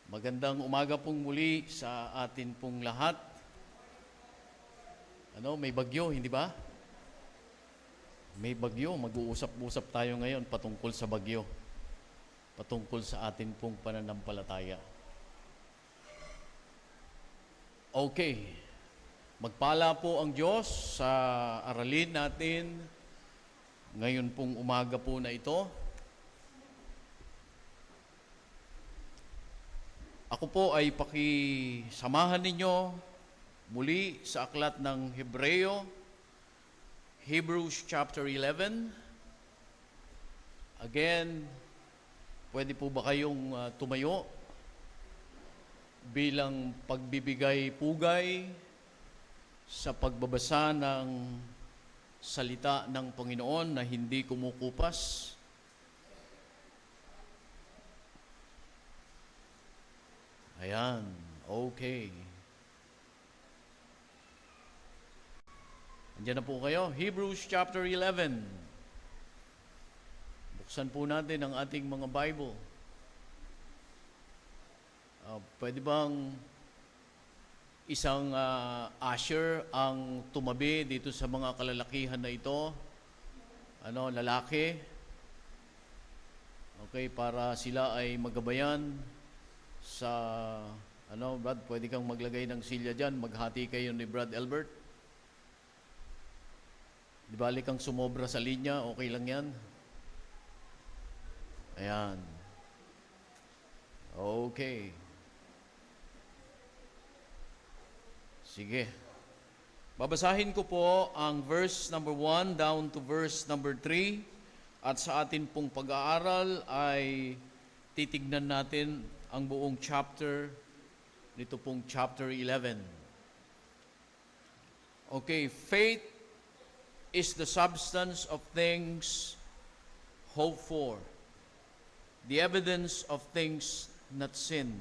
Magandang umaga pong muli sa atin pong lahat. May bagyo, hindi ba? May bagyo. Mag-uusap-usap tayo ngayon patungkol sa bagyo. Patungkol sa atin pong pananampalataya. Okay. Magpala po ang Diyos sa aralin natin ngayon pong umaga po na ito. Ako po ay pakisamahan ninyo muli sa aklat ng Hebreo, Hebrews chapter 11. Again, pwede po ba kayong tumayo bilang pagbibigay-pugay sa pagbabasa ng salita ng Panginoon na hindi kumukupas? Ayan, okay. Andiyan na po kayo. Hebrews chapter 11. Buksan po natin ang ating mga Bible. Pwede bang isang usher ang tumabi dito sa mga kalalakihan na ito? Lalaki? Okay, para sila ay magabayan sa, Brad, pwede kang maglagay ng silya dyan, maghati kayo ni Brad Albert. Di bali kang sumobra sa linya, okay lang yan. Ayan. Okay. Sige. Babasahin ko po ang verse number 1 down to verse number 3. At sa atin pong pag-aaral ay titignan natin ang buong chapter, nito pong chapter 11. Okay, faith is the substance of things hoped for, the evidence of things not seen.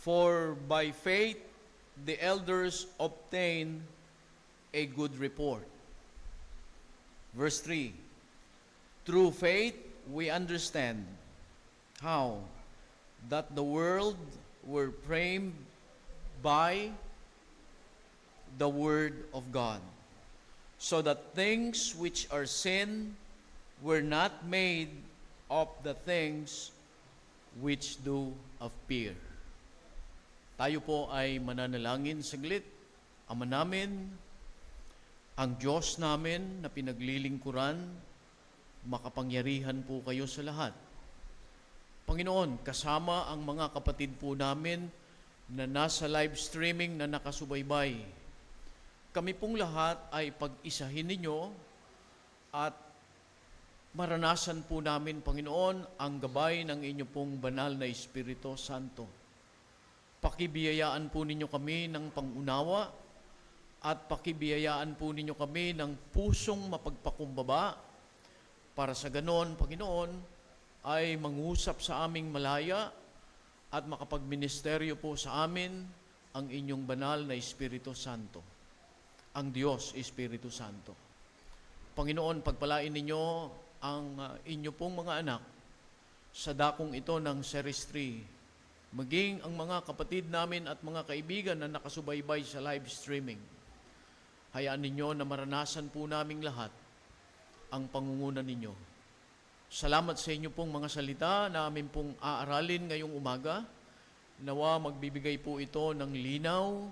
For by faith the elders obtain a good report. Verse 3, through faith we understand how that the world were framed by the word of God, so that things which are seen were not made of the things which do appear. Tayo po ay mananalangin saglit. Ama namin, ang Diyos namin na pinaglilingkuran, makapangyarihan po kayo sa lahat. Panginoon, kasama ang mga kapatid po namin na nasa live streaming na nakasubaybay. Kami pong lahat ay pag-isahin ninyo at maranasan po namin, Panginoon, ang gabay ng inyo pong banal na Espiritu Santo. Pakibiyayaan po ninyo kami ng pangunawa at pakibiyayaan po ninyo kami ng pusong mapagpakumbaba para sa ganon, Panginoon, ay mangusap sa aming malaya at makapagministeryo po sa amin ang inyong banal na Espiritu Santo, ang Diyos Espiritu Santo. Panginoon, pagpalain ninyo ang inyo pong mga anak sa dakong ito ng Series 3, maging ang mga kapatid namin at mga kaibigan na nakasubaybay sa live streaming. Hayaan ninyo na maranasan po naming lahat ang pangunguna ninyo. Salamat sa inyo pong mga salita na amin pong aaralin ngayong umaga. Nawa magbibigay po ito ng linaw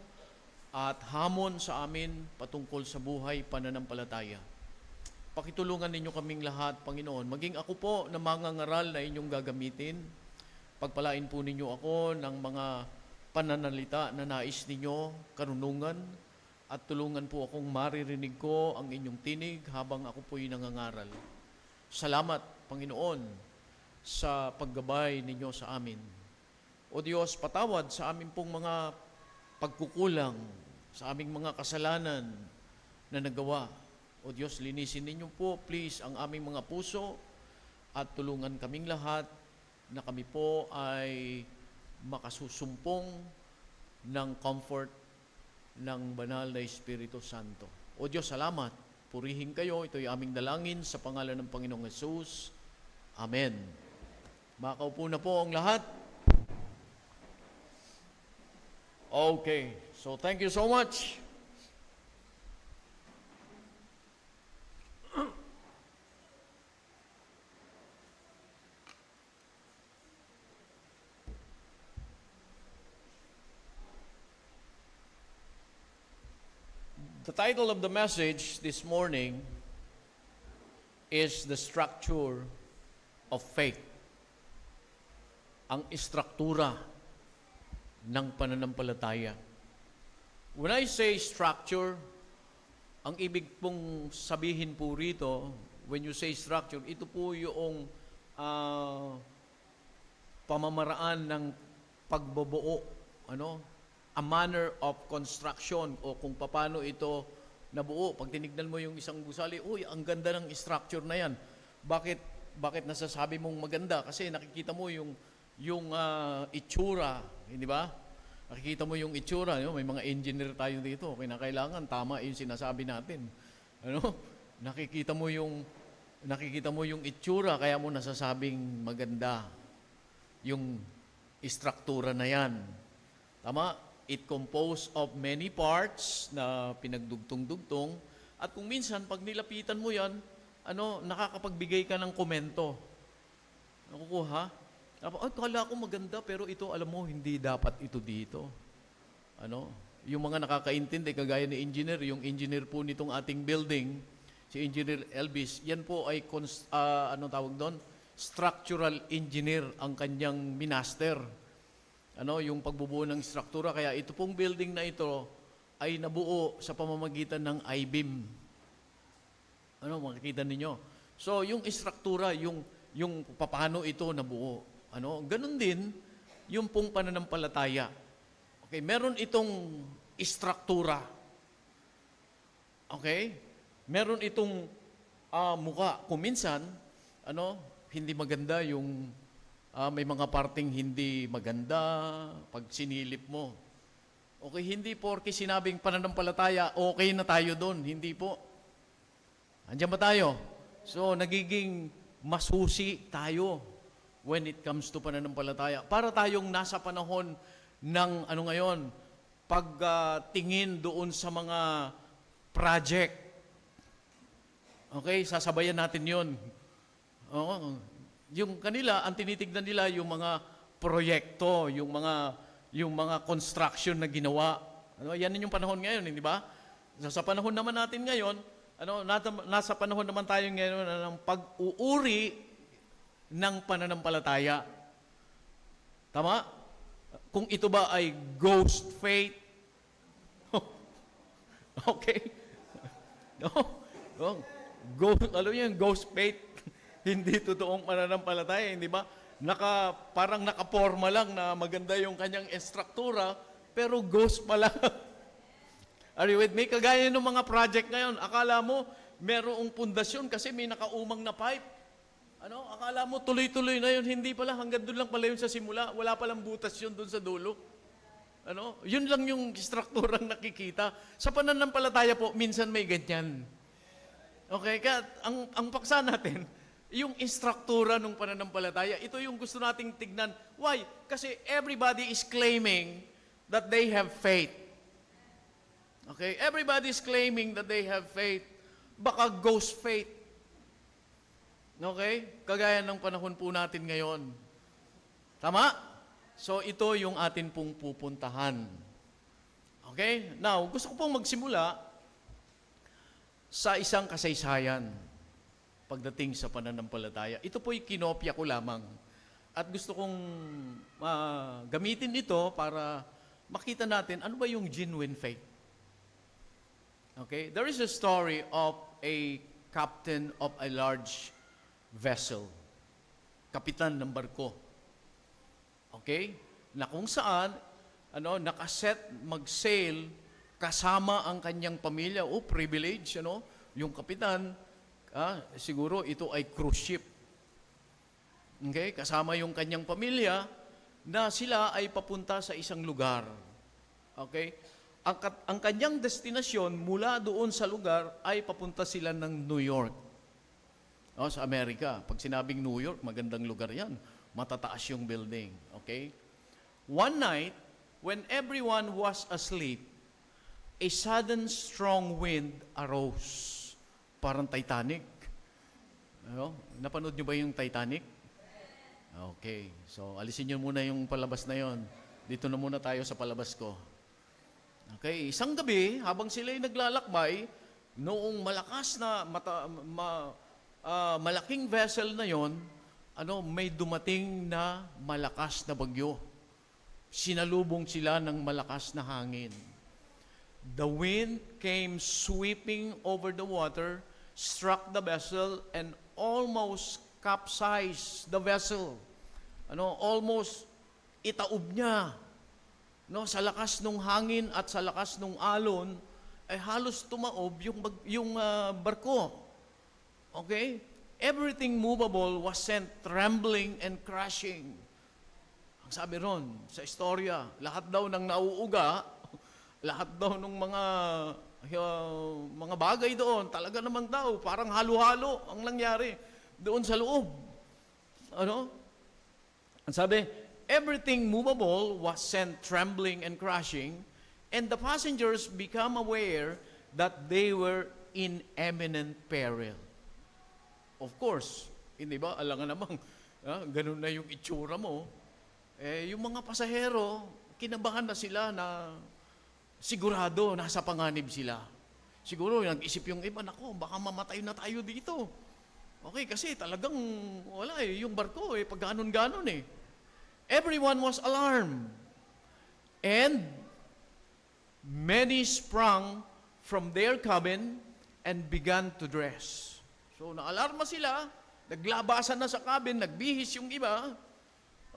at hamon sa amin patungkol sa buhay pananampalataya. Pakitulungan ninyo kaming lahat, Panginoon. Maging ako po na mangangaral na inyong gagamitin. Pagpalain po ninyo ako ng mga pananalita na nais ninyo, karunungan, at tulungan po akong maririnig ko ang inyong tinig habang ako po'y nangangaral. Salamat, Panginoon, sa paggabay ninyo sa amin. O Diyos, patawad sa aming pong mga pagkukulang, sa aming mga kasalanan na nagawa. O Diyos, linisin ninyo po, please, ang aming mga puso at tulungan kaming lahat na kami po ay makasusumpong ng comfort ng banal na Espiritu Santo. O Diyos, salamat. Purihin kayo. Ito'y aming dalangin sa pangalan ng Panginoong Hesus. Amen. Makaupo na po ang lahat. Okay, so thank you so much. The title of the message this morning is The Structure of Faith. Ang istruktura ng pananampalataya. When I say structure, ang ibig pong sabihin po rito, when you say structure, ito po yung pamamaraan ng pagbubuo, a manner of construction o kung paano ito nabuo. Pag tinignan mo yung isang gusali, uy, ang ganda ng structure na yan. Bakit nasasabi mong maganda? Kasi nakikita mo yung itsura, hindi ba? Nakikita mo yung itsura, may mga engineer tayo dito. Kinakailangan tama yung sinasabi natin. Nakikita mo yung itsura, kaya mo nasasabing maganda yung istruktura na yan. Tama? It composed of many parts na pinagdugtong-dugtong, at kung minsan pag nilapitan mo yan, nakakapagbigay ka ng komento. Nakukuha? Kala ko maganda, pero ito, alam mo, hindi dapat ito dito. Yung mga nakakaintindi, kagaya ni engineer, yung engineer po nitong ating building, si Engineer Elvis, yan po ay, tawag doon? Structural engineer ang kanyang minaster. Yung pagbubuo ng struktura. Kaya ito pong building na ito ay nabuo sa pamamagitan ng I-beam. Makikita ninyo. So, yung istruktura, yung paano ito nabuo. Ganun din, yung pong pananampalataya. Okay, meron itong istruktura. Okay? Meron itong muka. Kung minsan, hindi maganda yung may mga parting hindi maganda pag sinilip mo. Okay, hindi porke sinabing pananampalataya, okay na tayo doon. Hindi po. Andiyan ba tayo? So, nagiging masusi tayo when it comes to pananampalataya. Para tayong nasa panahon ng ngayon, pagtingin doon sa mga project. Okay, sasabayan natin yon. Yung kanila, ang tinitignan nila yung mga proyekto, yung mga construction na ginawa. Yan yung panahon ngayon, hindi ba? Sa panahon naman natin ngayon, nasa panahon naman tayo ngayon ng pag-uuri ng pananampalataya. Tama? Kung ito ba ay ghost faith? Okay? Alam niyo yung ghost faith? Hindi totoong pananampalataya, hindi ba? Parang nakaporma lang na maganda yung kanyang istruktura, pero ghost pala. Are you with me? Kagaya ng mga project ngayon, akala mo merong pundasyon kasi may nakaumang na pipe. Akala mo tuloy-tuloy na yun, hindi pala, hanggang doon lang pala yun sa simula, wala palang butas yun doon sa dulo. Yun lang yung istrukturang nakikita. Sa pananampalataya po, minsan may ganyan. Okay, kaya ang paksa natin, yung istruktura ng pananampalataya, ito yung gusto nating tignan. Why? Kasi everybody is claiming that they have faith. Okay? Everybody is claiming that they have faith. Baka ghost faith. Okay? Kagaya ng panahon po natin ngayon. Tama? So, ito yung atin pong pupuntahan. Okay? Now, gusto ko pong magsimula sa isang kasaysayan pagdating sa pananampalataya. Ito po'y kinopya ko lamang. At gusto kong gamitin ito para makita natin ano ba yung genuine faith. Okay? There is a story of a captain of a large vessel. Kapitan ng barko. Okay? Na kung saan, nakaset mag-sail kasama ang kanyang pamilya. Privilege, yung kapitan, siguro ito ay cruise ship. Okay? Kasama yung kanyang pamilya na sila ay papunta sa isang lugar. Okay? Ang kanyang destinasyon mula doon sa lugar ay papunta sila ng New York. Sa Amerika. Pag sinabing New York, magandang lugar yan. Matataas yung building. Okay? One night, when everyone was asleep, a sudden strong wind arose. Parang Titanic. Ano? Napanood nyo ba yung Titanic? Okay. So, alisin nyo muna yung palabas na yon. Dito na muna tayo sa palabas ko. Okay. Isang gabi, habang sila'y naglalakbay, noong malakas na malaking vessel na yon, may dumating na malakas na bagyo. Sinalubong sila ng malakas na hangin. The wind came sweeping over the water, struck the vessel, and almost capsized the vessel. Almost itaob niya. Sa lakas ng hangin at sa lakas ng alon, ay halos tumaob yung barko. Okay? Everything movable was sent trembling and crashing. Ang sabi ron, sa istorya, lahat daw ng nauuga, lahat daw ng mga bagay doon, talaga namang daw, parang halo-halo ang nangyari doon sa loob. Ang sabi, everything movable was sent trembling and crashing, and the passengers become aware that they were in imminent peril. Of course, hindi ba, alangan namang, ganun na yung itsura mo, yung mga pasahero, kinabahan na sila na sigurado nasa panganib sila. Siguro nag-isip yung iba, nako, baka mamatay na tayo dito. Okay, kasi talagang wala yung barko pag ganon-ganon Everyone was alarmed. And many sprang from their cabin and began to dress. So naalarma sila, naglabasan na sa cabin, nagbihis yung iba.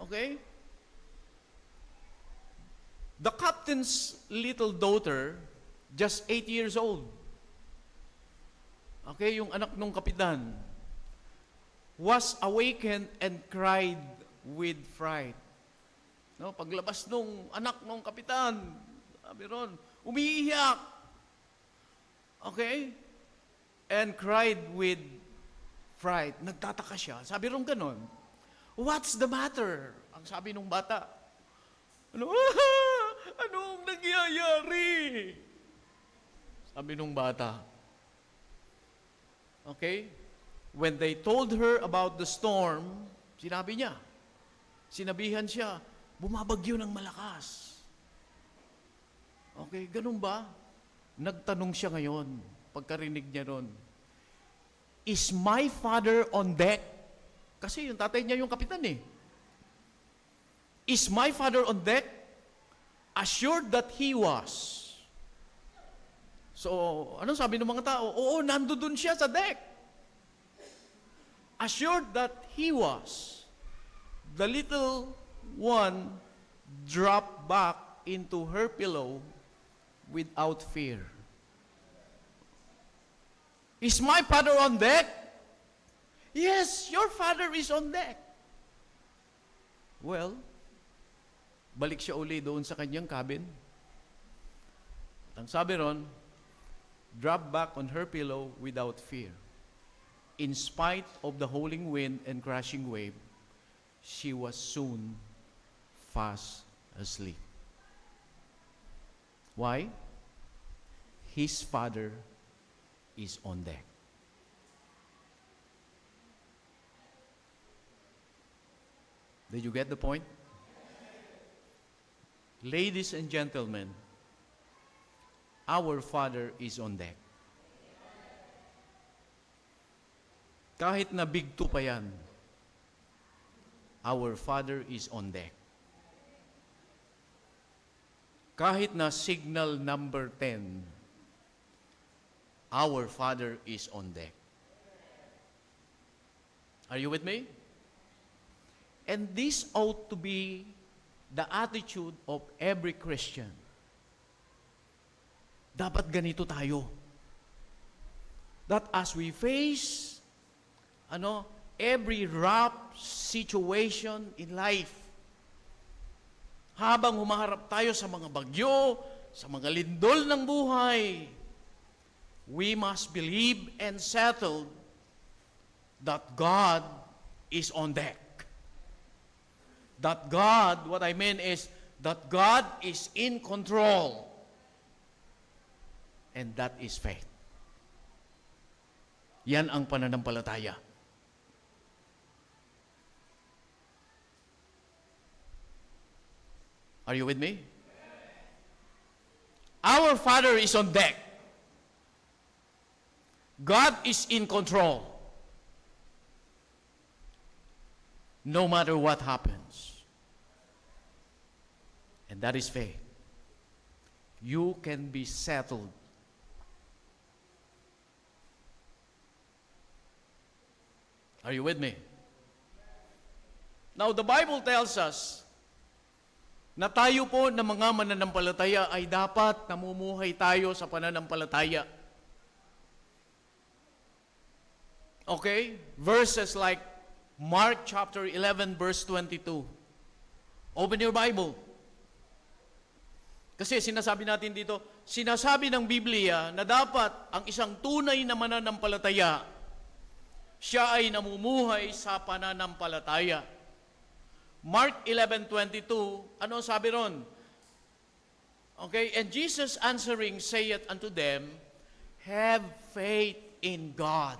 Okay? The captain's little daughter, just 8 years old. Okay, yung anak ng kapitan, was awakened and cried with fright. Paglabas nung anak ng kapitan, sabi ron, umiiyak. Okay? And cried with fright. Nagtataka siya. Sabi ron ganon, what's the matter? Ang sabi nung bata, anong nangyayari? Sabi nung bata. Okay? When they told her about the storm, sinabihan siya, bumabagyo ng malakas. Okay, ganun ba? Nagtanong siya ngayon, pagkarinig niya ron, is my father on deck? Kasi yung tatay niya yung kapitan Is my father on deck? Assured that he was. So, anong sabi ng mga tao? Oo, nandoon siya sa deck. Assured that he was. The little one dropped back into her pillow without fear. Is my father on deck? Yes, your father is on deck. Well, balik siya uli doon sa kanyang cabin. At ang sabi ron, dropped back on her pillow without fear. In spite of the howling wind and crashing wave, she was soon fast asleep. Why? His father is on deck. Did you get the point? Ladies and gentlemen, our Father is on deck. Kahit na big two pa yan, our Father is on deck. Kahit na signal number 10, our Father is on deck. Are you with me? And this ought to be the attitude of every Christian. Dapat ganito tayo. That as we face every rough situation in life, habang humaharap tayo sa mga bagyo, sa mga lindol ng buhay, we must believe and settle that God is on deck. That God, what I mean is, that God is in control. And that is faith. Yan ang pananampalataya. Are you with me? Our Father is on deck. God is in control. No matter what happens. And that is faith. You can be settled. Are you with me? Now, the Bible tells us na tayo po na mga mananampalataya ay dapat namumuhay tayo sa pananampalataya. Okay? Verses like Mark chapter 11 verse 22. Open your Bible. Kasi sinasabi natin dito, sinasabi ng Biblia na dapat ang isang tunay na mananampalataya, siya ay namumuhay sa pananampalataya. Mark 11:22, ano sabi ron? Okay, and Jesus answering saith unto them, have faith in God.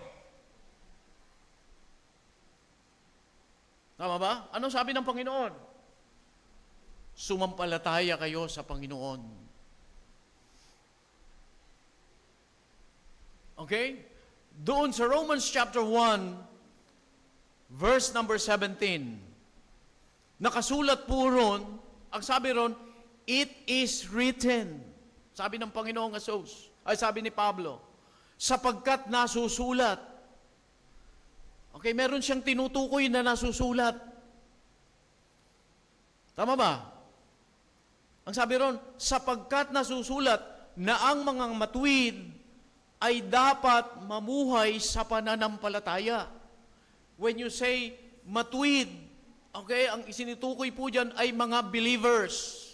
Tama ba? Ano sabi ng Panginoon? Sumampalataya kayo sa Panginoon. Okay? Doon sa Romans chapter 1, verse number 17, nakasulat po ron, ang sabi ron, it is written. Sabi ng Panginoong Asos, ay sabi ni Pablo, sapagkat nasusulat. Okay, meron siyang tinutukoy na nasusulat. Tama ba? Ang sabi ron, sapagkat nasusulat na ang mga matuwid ay dapat mamuhay sa pananampalataya. When you say matuwid, okay, ang isinitukoy po dyan ay mga believers.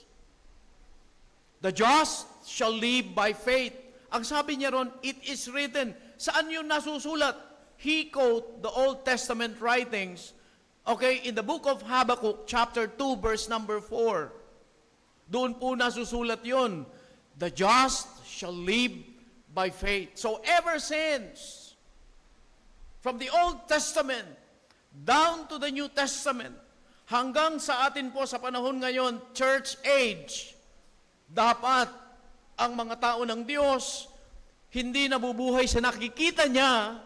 The just shall live by faith. Ang sabi niya ron, it is written. Saan yun nasusulat? He quote the Old Testament writings, okay, in the book of Habakkuk, chapter 2, verse number 4. Doon po nasusulat yun. The just shall live by faith. So ever since, from the Old Testament down to the New Testament, hanggang sa atin po sa panahon ngayon, church age, dapat ang mga tao ng Diyos hindi nabubuhay sa nakikita niya,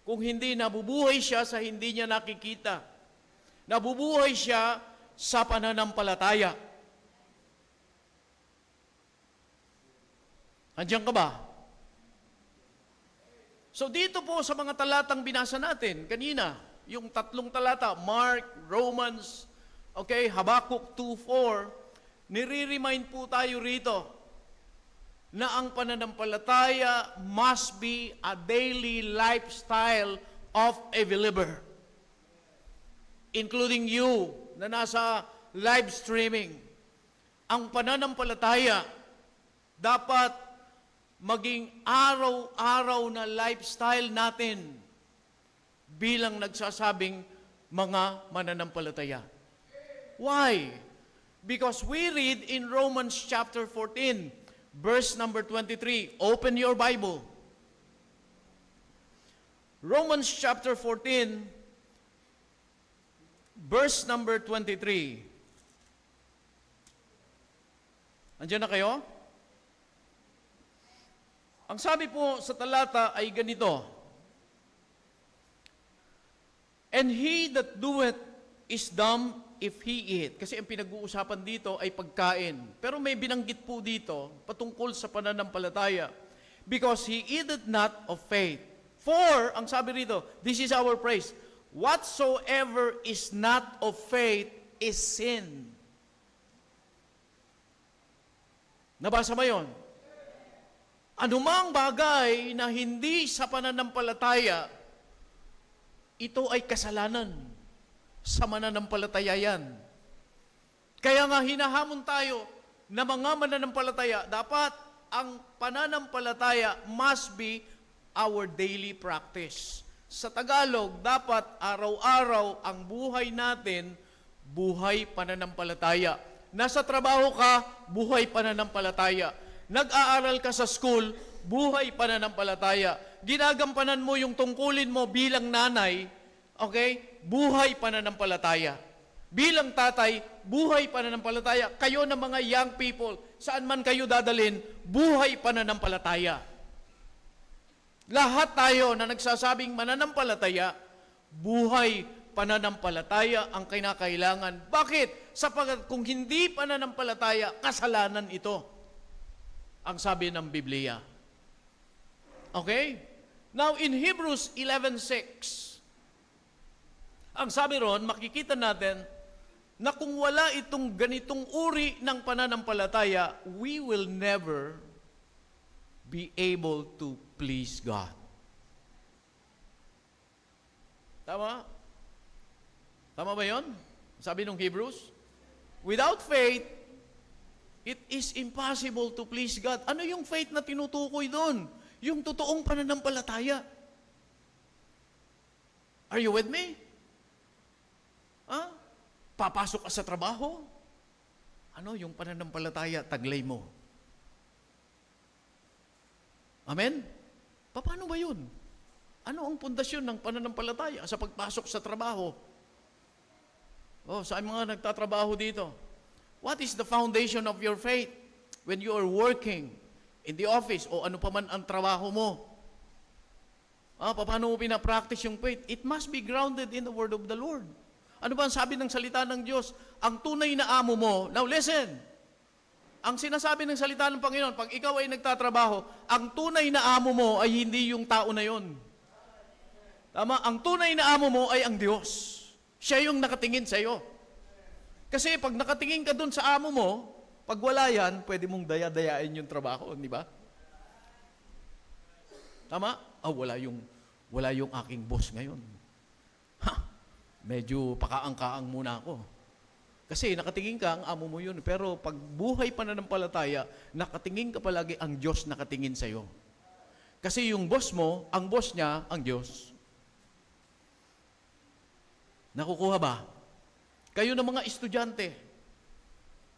kung hindi nabubuhay siya sa hindi niya nakikita. Nabubuhay siya sa pananampalataya. Andiyan ka ba? So dito po sa mga talatang binasa natin kanina, yung tatlong talata, Mark, Romans, okay, Habakkuk 2:4, nire-remind po tayo rito na ang pananampalataya must be a daily lifestyle of a believer. Including you na nasa live streaming. Ang pananampalataya dapat maging araw-araw na lifestyle natin bilang nagsasabing mga mananampalataya. Why? Because we read in Romans chapter 14, verse number 23. Open your Bible. Romans chapter 14, verse number 23. Andiyan na kayo? Ang sabi po sa talata ay ganito, and he that doeth is dumb if he eat. Kasi ang pinag-uusapan dito ay pagkain. Pero may binanggit po dito patungkol sa pananampalataya. Because he eateth not of faith. For, ang sabi rito, this is our praise, whatsoever is not of faith is sin. Nabasa mo yun? Anumang bagay na hindi sa pananampalataya, ito ay kasalanan. Sa mananampalataya yan. Kaya nga hinahamon tayo na mga mananampalataya, dapat ang pananampalataya must be our daily practice. Sa Tagalog, dapat araw-araw ang buhay natin, buhay pananampalataya. Nasa trabaho ka, buhay pananampalataya. Nag-aaral ka sa school, buhay pananampalataya. Ginagampanan mo yung tungkulin mo bilang nanay, okay? Buhay pananampalataya. Bilang tatay, buhay pananampalataya. Kayo na mga young people, saan man kayo dadalhin, buhay pananampalataya. Lahat tayo na nagsasabing mananampalataya, buhay pananampalataya ang kinakailangan. Bakit? Sapagkat kung hindi pananampalataya, kasalanan ito. Ang sabi ng Biblia. Okay? Now, in Hebrews 11:6, ang sabi ron, makikita natin na kung wala itong ganitong uri ng pananampalataya, we will never be able to please God. Tama? Tama ba yun? Sabi ng Hebrews? Without faith, it is impossible to please God. Ano yung faith na tinutukoy doon? Yung totoong pananampalataya. Are you with me? Ha? Papasok ka sa trabaho? Ano yung pananampalataya? Taglay mo. Amen? Paano ba yun? Ano ang pundasyon ng pananampalataya sa pagpasok sa trabaho? Sa mga nagtatrabaho dito, what is the foundation of your faith when you are working in the office o ano pa man ang trabaho mo? Paano mo pinapractice yung faith? It must be grounded in the Word of the Lord. Ano ba ang sabi ng salita ng Diyos? Ang tunay na amo mo, now listen, ang sinasabi ng salita ng Panginoon, pag ikaw ay nagtatrabaho, ang tunay na amo mo ay hindi yung tao na yon. Tama? Ang tunay na amo mo ay ang Diyos. Siya yung nakatingin sa iyo. Kasi pag nakatingin ka dun sa amo mo, pag wala yan, pwede mong daya-dayain yung trabaho, di ba? Tama? Wala yung aking boss ngayon. Medyo pakaang-kaang muna ako. Kasi nakatingin ka, ang amo mo yun. Pero pag buhay pananampalataya, nakatingin ka palagi, ang Diyos nakatingin sa iyo. Kasi yung boss mo, ang boss niya, ang Diyos. Nakukuha ba? Kayo na mga estudyante,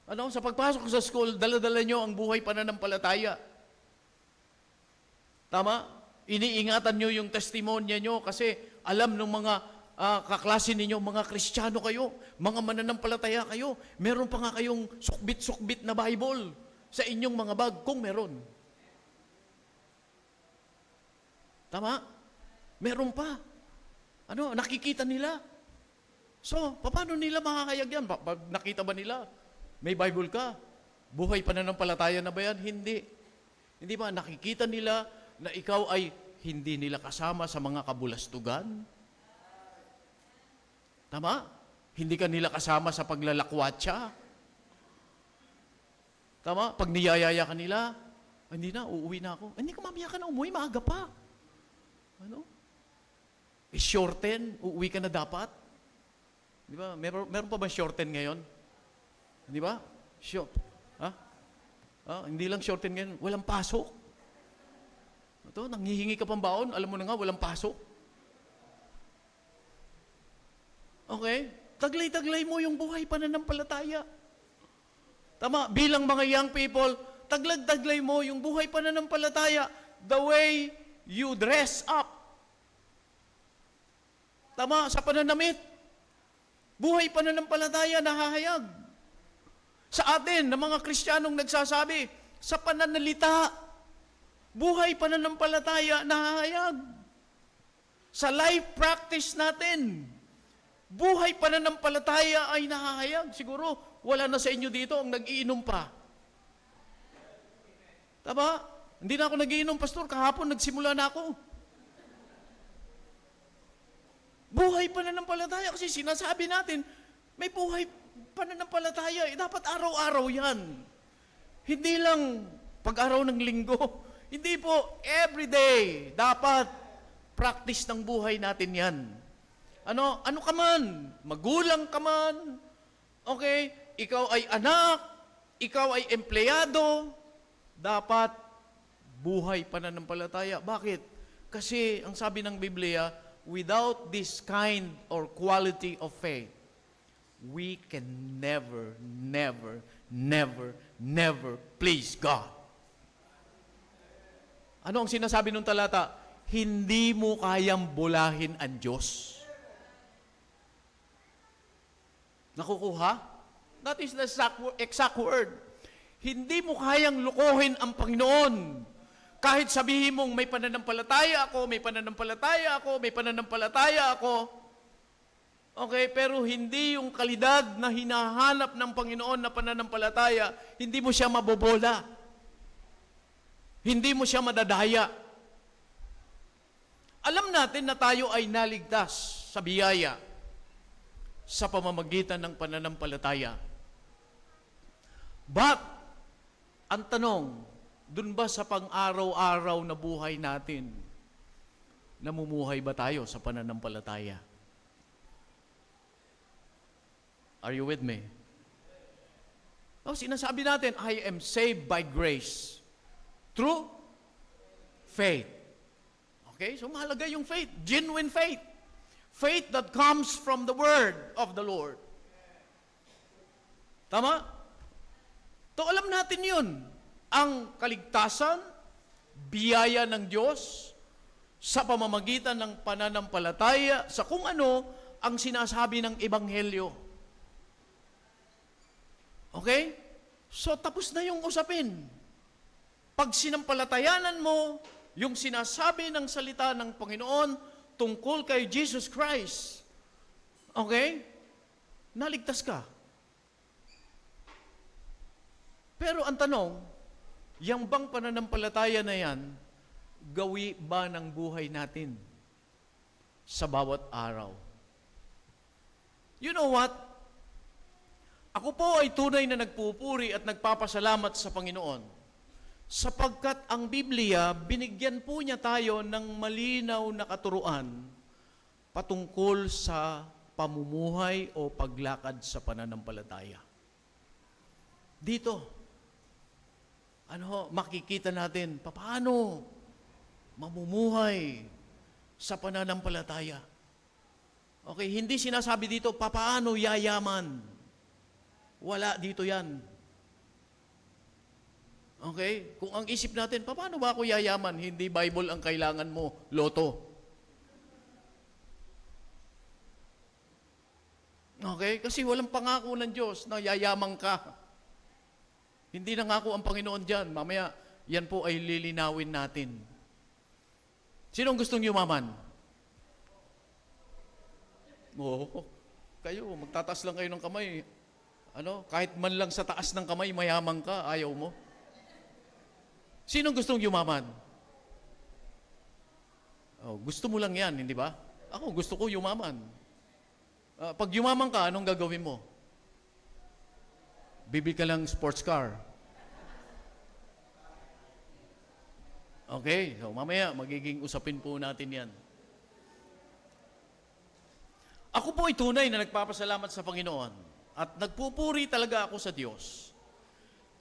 sa pagpasok sa school, dala-dala nyo ang buhay pananampalataya. Tama? Iniingatan nyo yung testimonya nyo kasi alam ng mga kaklase ninyo, mga Kristiyano kayo, mga mananampalataya kayo. Meron pa nga kayong sukbit-sukbit na Bible sa inyong mga bag, kung meron. Tama? Meron pa. Nakikita nila. So, paano nila makakayag yan? Pag nakita ba nila? May Bible ka? Buhay pananampalataya na ba yan? Hindi. Hindi ba? Nakikita nila na ikaw ay hindi nila kasama sa mga kabulastugan? Tama? Hindi ka nila kasama sa paglalakwatsa? Tama? Pag niyayaya ka nila, hindi na, uuwi na ako. Hindi ka mamaya ka na umuwi, maaga pa. Shorten, uuwi ka na dapat. Di ba? Meron pa ba shorten ngayon? Di ba? Hindi lang shorten ngayon, walang pasok. Nanghihingi ka pang baon, alam mo na nga, walang pasok. Okay? Taglay-taglay mo yung buhay pananampalataya. Tama? Bilang mga young people, taglay mo yung buhay pananampalataya the way you dress up. Tama? Sa pananamit. Buhay pananampalataya, nahahayag. Sa atin, na mga Kristiyanong nagsasabi, sa pananalita, buhay pananampalataya, nahahayag. Sa life practice natin, buhay pananampalataya ay nahahayag. Siguro, wala na sa inyo dito ang nag-iinom pa. Tama? Hindi na ako nag-iinom, Pastor. Kahapon, nagsimula na ako. Buhay pananampalataya. Kasi sinasabi natin, may buhay pananampalataya. Dapat araw-araw yan. Hindi lang pag-araw ng linggo. Hindi po, everyday. Dapat practice ng buhay natin yan. Ano ka man, magulang ka man, okay, ikaw ay anak, ikaw ay empleyado, dapat buhay pananampalataya. Bakit? Kasi ang sabi ng Biblia, without this kind or quality of faith, we can never, never, never, never please God. Ano ang sinasabi ng talata? Hindi mo kayang bulahin ang Diyos. Nakukuha? That is the exact word. Hindi mo kayang lukohin ang Panginoon. Kahit sabihin mong may pananampalataya ako, may pananampalataya ako, may pananampalataya ako. Okay, pero hindi yung kalidad na hinahanap ng Panginoon na pananampalataya, hindi mo siya mabobola. Hindi mo siya madadaya. Alam natin na tayo ay naligtas sa biyaya sa pamamagitan ng pananampalataya. But, ang tanong, dun ba sa pang-araw-araw na buhay natin, namumuhay ba tayo sa pananampalataya? Are you with me? Oh, sinasabi natin, I am saved by grace through faith. Okay? So mahalaga yung faith, genuine faith. Faith that comes from the word of the Lord. Tama? To alam natin yun. Ang kaligtasan, biyaya ng Diyos, sa pamamagitan ng pananampalataya, sa kung ano ang sinasabi ng Ebanghelyo. Okay? So, tapos na yung usapin. Pag sinampalatayanan mo yung sinasabi ng salita ng Panginoon tungkol kay Jesus Christ, okay? Naligtas ka. Pero ang tanong, yung bang pananampalataya na yan, gawi ba ng buhay natin sa bawat araw? You know what? Ako po ay tunay na nagpupuri at nagpapasalamat sa Panginoon sapagkat ang Biblia, binigyan po niya tayo ng malinaw na katuruan patungkol sa pamumuhay o paglakad sa pananampalataya. Dito, makikita natin paano mamumuhay sa pananampalataya. Okay, hindi sinasabi dito paano yayaman. Wala dito yan. Okay? Kung ang isip natin, paano ba ako yayaman? Hindi Bible ang kailangan mo, loto. Okay? Kasi walang pangako ng Diyos na yayaman ka. Hindi nangako ang Panginoon dyan. Mamaya, yan po ay lilinawin natin. Sinong gustong yumaman? Oo. Kayo, magtataas lang kayo ng kamay. Kahit man lang sa taas ng kamay, mayaman ka, ayaw mo. Sinong gustong yumaman? Oh, gusto mo lang yan, hindi ba? Ako, gusto ko yumaman. Pag yumaman ka, anong gagawin mo? Bibili ka lang sports car. Okay, so mamaya, magiging usapin po natin yan. Ako po ay tunay na nagpapasalamat sa Panginoon. At nagpupuri talaga ako sa Diyos.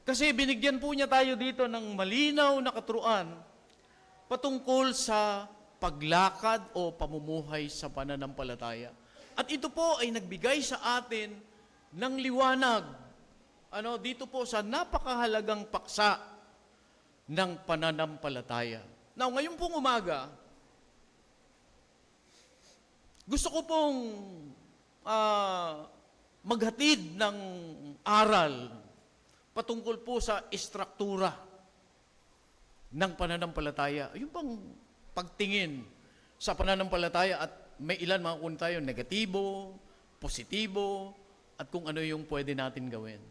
Kasi binigyan po niya tayo dito ng malinaw na katuruan patungkol sa paglakad o pamumuhay sa pananampalataya. At ito po ay nagbigay sa atin ng liwanag. Dito po sa napakahalagang paksa ng pananampalataya. Now, ngayon pong umaga, gusto ko pong maghatid ng aral patungkol po sa istruktura ng pananampalataya. Yung pang pagtingin sa pananampalataya at may ilan mga kung tayo, negatibo, positibo, at kung ano yung pwede natin gawin.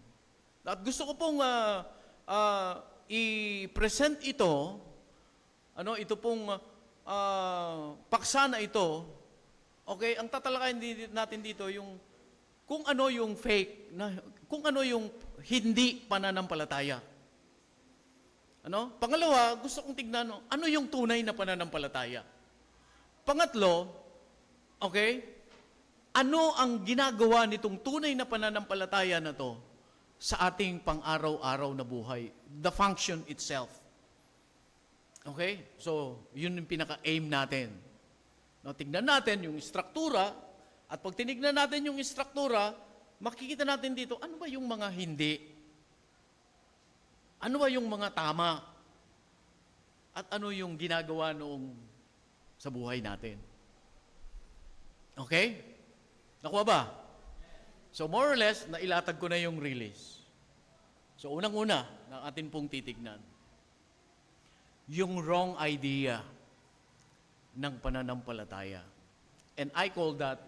At gusto ko pong i-present ito, ito pong paksa na ito, okay, ang tatalakayin natin dito yung kung ano yung fake, kung ano yung hindi pananampalataya. Pangalawa, gusto kong tignan, ano yung tunay na pananampalataya? Pangatlo, okay, ano ang ginagawa nitong tunay na pananampalataya na to sa ating pang-araw-araw na buhay? The function itself. Okay? So, yun yung pinaka-aim natin. Tignan natin yung struktura. At pag tinignan natin yung istruktura, makikita natin dito, ano ba yung mga hindi? Ano ba yung mga tama? At ano yung ginagawa noong sa buhay natin? Okay? Nakuha ba? So more or less, nailatag ko na yung release. So unang-una na atin pong titignan, yung wrong idea ng pananampalataya. And I call that,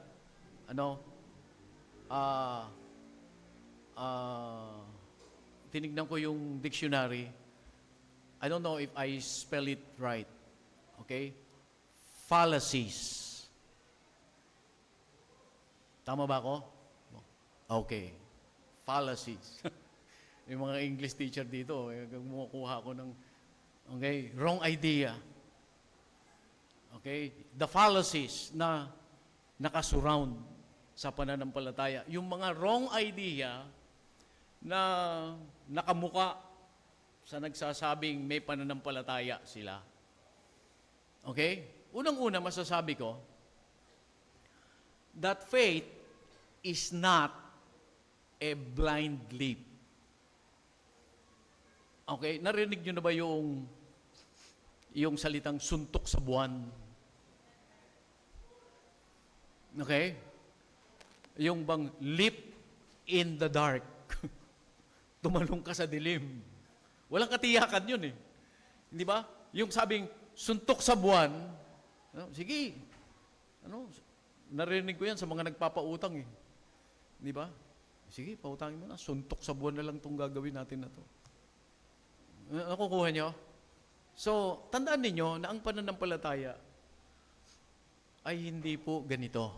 tinignan ko yung dictionary. I don't know if I spell it right. Okay? Fallacies. Tama ba ako? Okay. Fallacies. Yung mga English teacher dito, kumukuha ko ng, okay, wrong idea. Okay? The fallacies na nakasurround sa pananampalataya. Yung mga wrong idea na nakamuka sa nagsasabing may pananampalataya sila. Okay? Unang-una masasabi ko, that faith is not a blind leap. Okay? Narinig nyo na ba yung salitang suntok sa buwan? Okay? Yung bang leap in the dark. Tumalong ka sa dilim. Walang katiyakan yun eh. Hindi ba? Yung sabing suntok sa buwan, sige. Narinig ko yan sa mga nagpapautang eh. Di ba? Sige, pautangin mo na. Suntok sa buwan na lang itong gagawin natin na to. Nakukuha nyo? So, tandaan ninyo na ang pananampalataya ay hindi po ganito.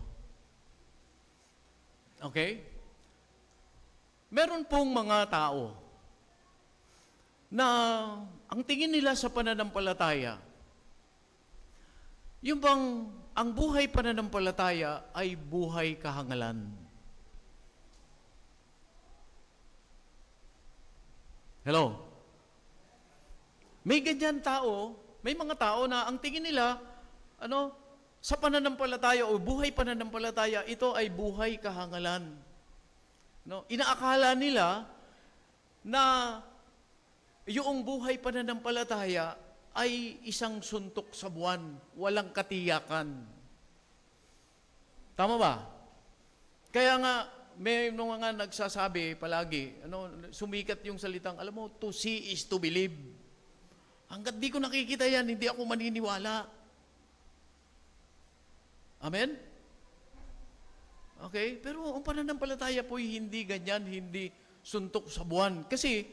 Okay? Meron pong mga tao na ang tingin nila sa pananampalataya, yung bang ang buhay pananampalataya ay buhay kahangalan. Hello? May ganyan tao, may mga tao na ang tingin nila, sa pananampalataya o buhay pananampalataya, ito ay buhay kahangalan. Inaakala nila na yung buhay pananampalataya ay isang suntok sa buwan, walang katiyakan. Tama ba? Kaya nga, may mga nagsasabi palagi, sumikat yung salitang, alam mo, to see is to believe. Hanggat di ko nakikita yan, hindi ako maniniwala. Amen? Okay? Pero ang pananampalataya po hindi ganyan, hindi suntok sa buwan. Kasi,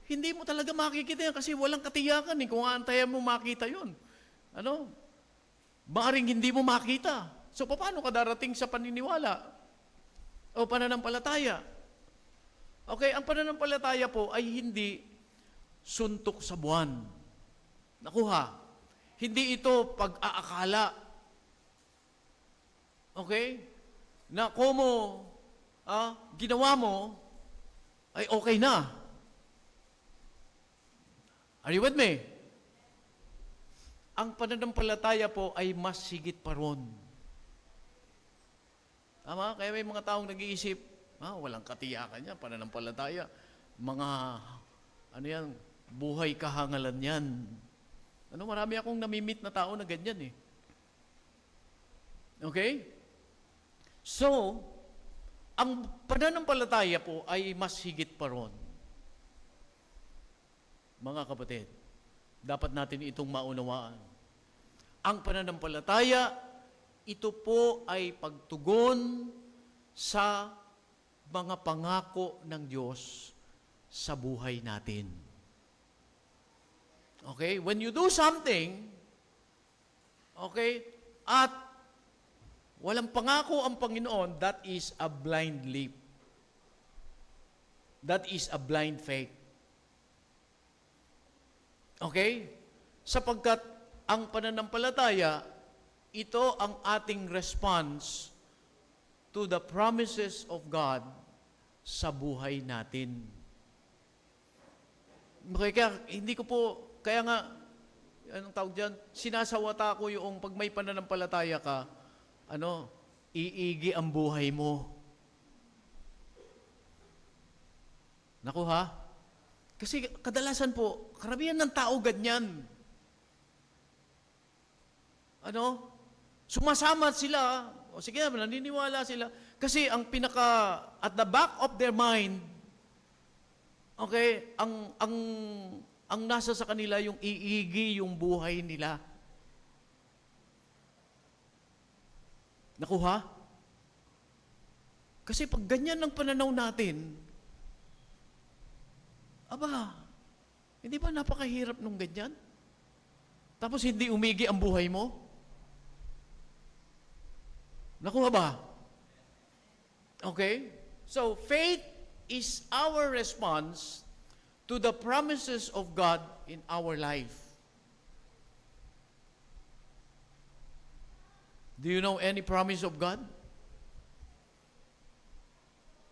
hindi mo talaga makikita yan kasi walang katiyakan eh. Kung aantayan mo makita yun. Maaring hindi mo makita. So, paano ka darating sa paniniwala? O pananampalataya? Okay, ang pananampalataya po ay hindi suntok sa buwan. Nakuha. Hindi ito pag-aakala. Okay? Na como ginawa mo, ay okay na. Are you with me? Ang pananampalataya po ay mas higit pa ron. Tama? Kaya may mga taong nag-iisip, walang katiyakan yan, pananampalataya. Mga, buhay kahangalan yan. Marami akong namimit na tao na ganyan eh. Okay? So, ang pananampalataya po ay mas higit pa ron. Mga kapatid, dapat natin itong maunawaan. Ang pananampalataya, ito po ay pagtugon sa mga pangako ng Diyos sa buhay natin. Okay? When you do something, okay, at walang pangako ang Panginoon, that is a blind leap. That is a blind faith. Okay? Sapagkat ang pananampalataya, ito ang ating response to the promises of God sa buhay natin. Okay, kaya nga, anong tawag dyan? Sinasawata ko yung pag may pananampalataya ka, iigi ang buhay mo. Naku ha? Kasi kadalasan po, karamihan ng tao ganyan. Sumasama sila, o sige, naniniwala sila. Kasi at the back of their mind, okay, ang nasa sa kanila yung iigi yung buhay nila. Naku ha? Kasi pag ganyan ang pananaw natin, hindi ba napakahirap nung ganyan? Tapos hindi umigi ang buhay mo? Nakuha ba? Okay? So, faith is our response to the promises of God in our life. Do you know any promise of God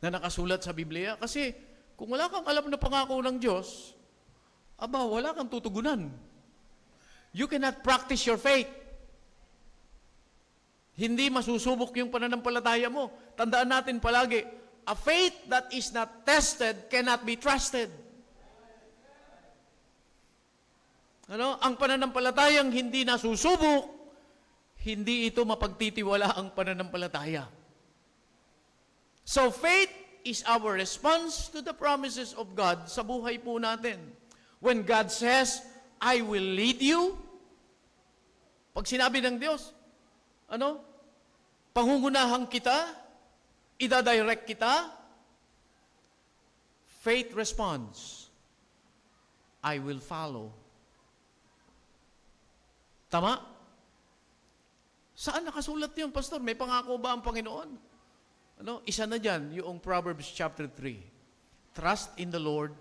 na nakasulat sa Biblia? Kasi kung wala kang alam na pangako ng Diyos, wala kang tutugunan. You cannot practice your faith. Hindi masusubok yung pananampalataya mo. Tandaan natin palagi, a faith that is not tested cannot be trusted. Ang pananampalatayang hindi nasusubok, hindi ito mapagtitiwala ang pananampalataya. So faith is our response to the promises of God sa buhay po natin. When God says, I will lead you, pag sinabi ng Diyos, pangungunahan kita, ida-direct kita, faith responds, I will follow. Tama? Saan nakasulat yun, Pastor? May pangako ba ang Panginoon? Isa na dyan, yung Proverbs chapter 3. Trust in the Lord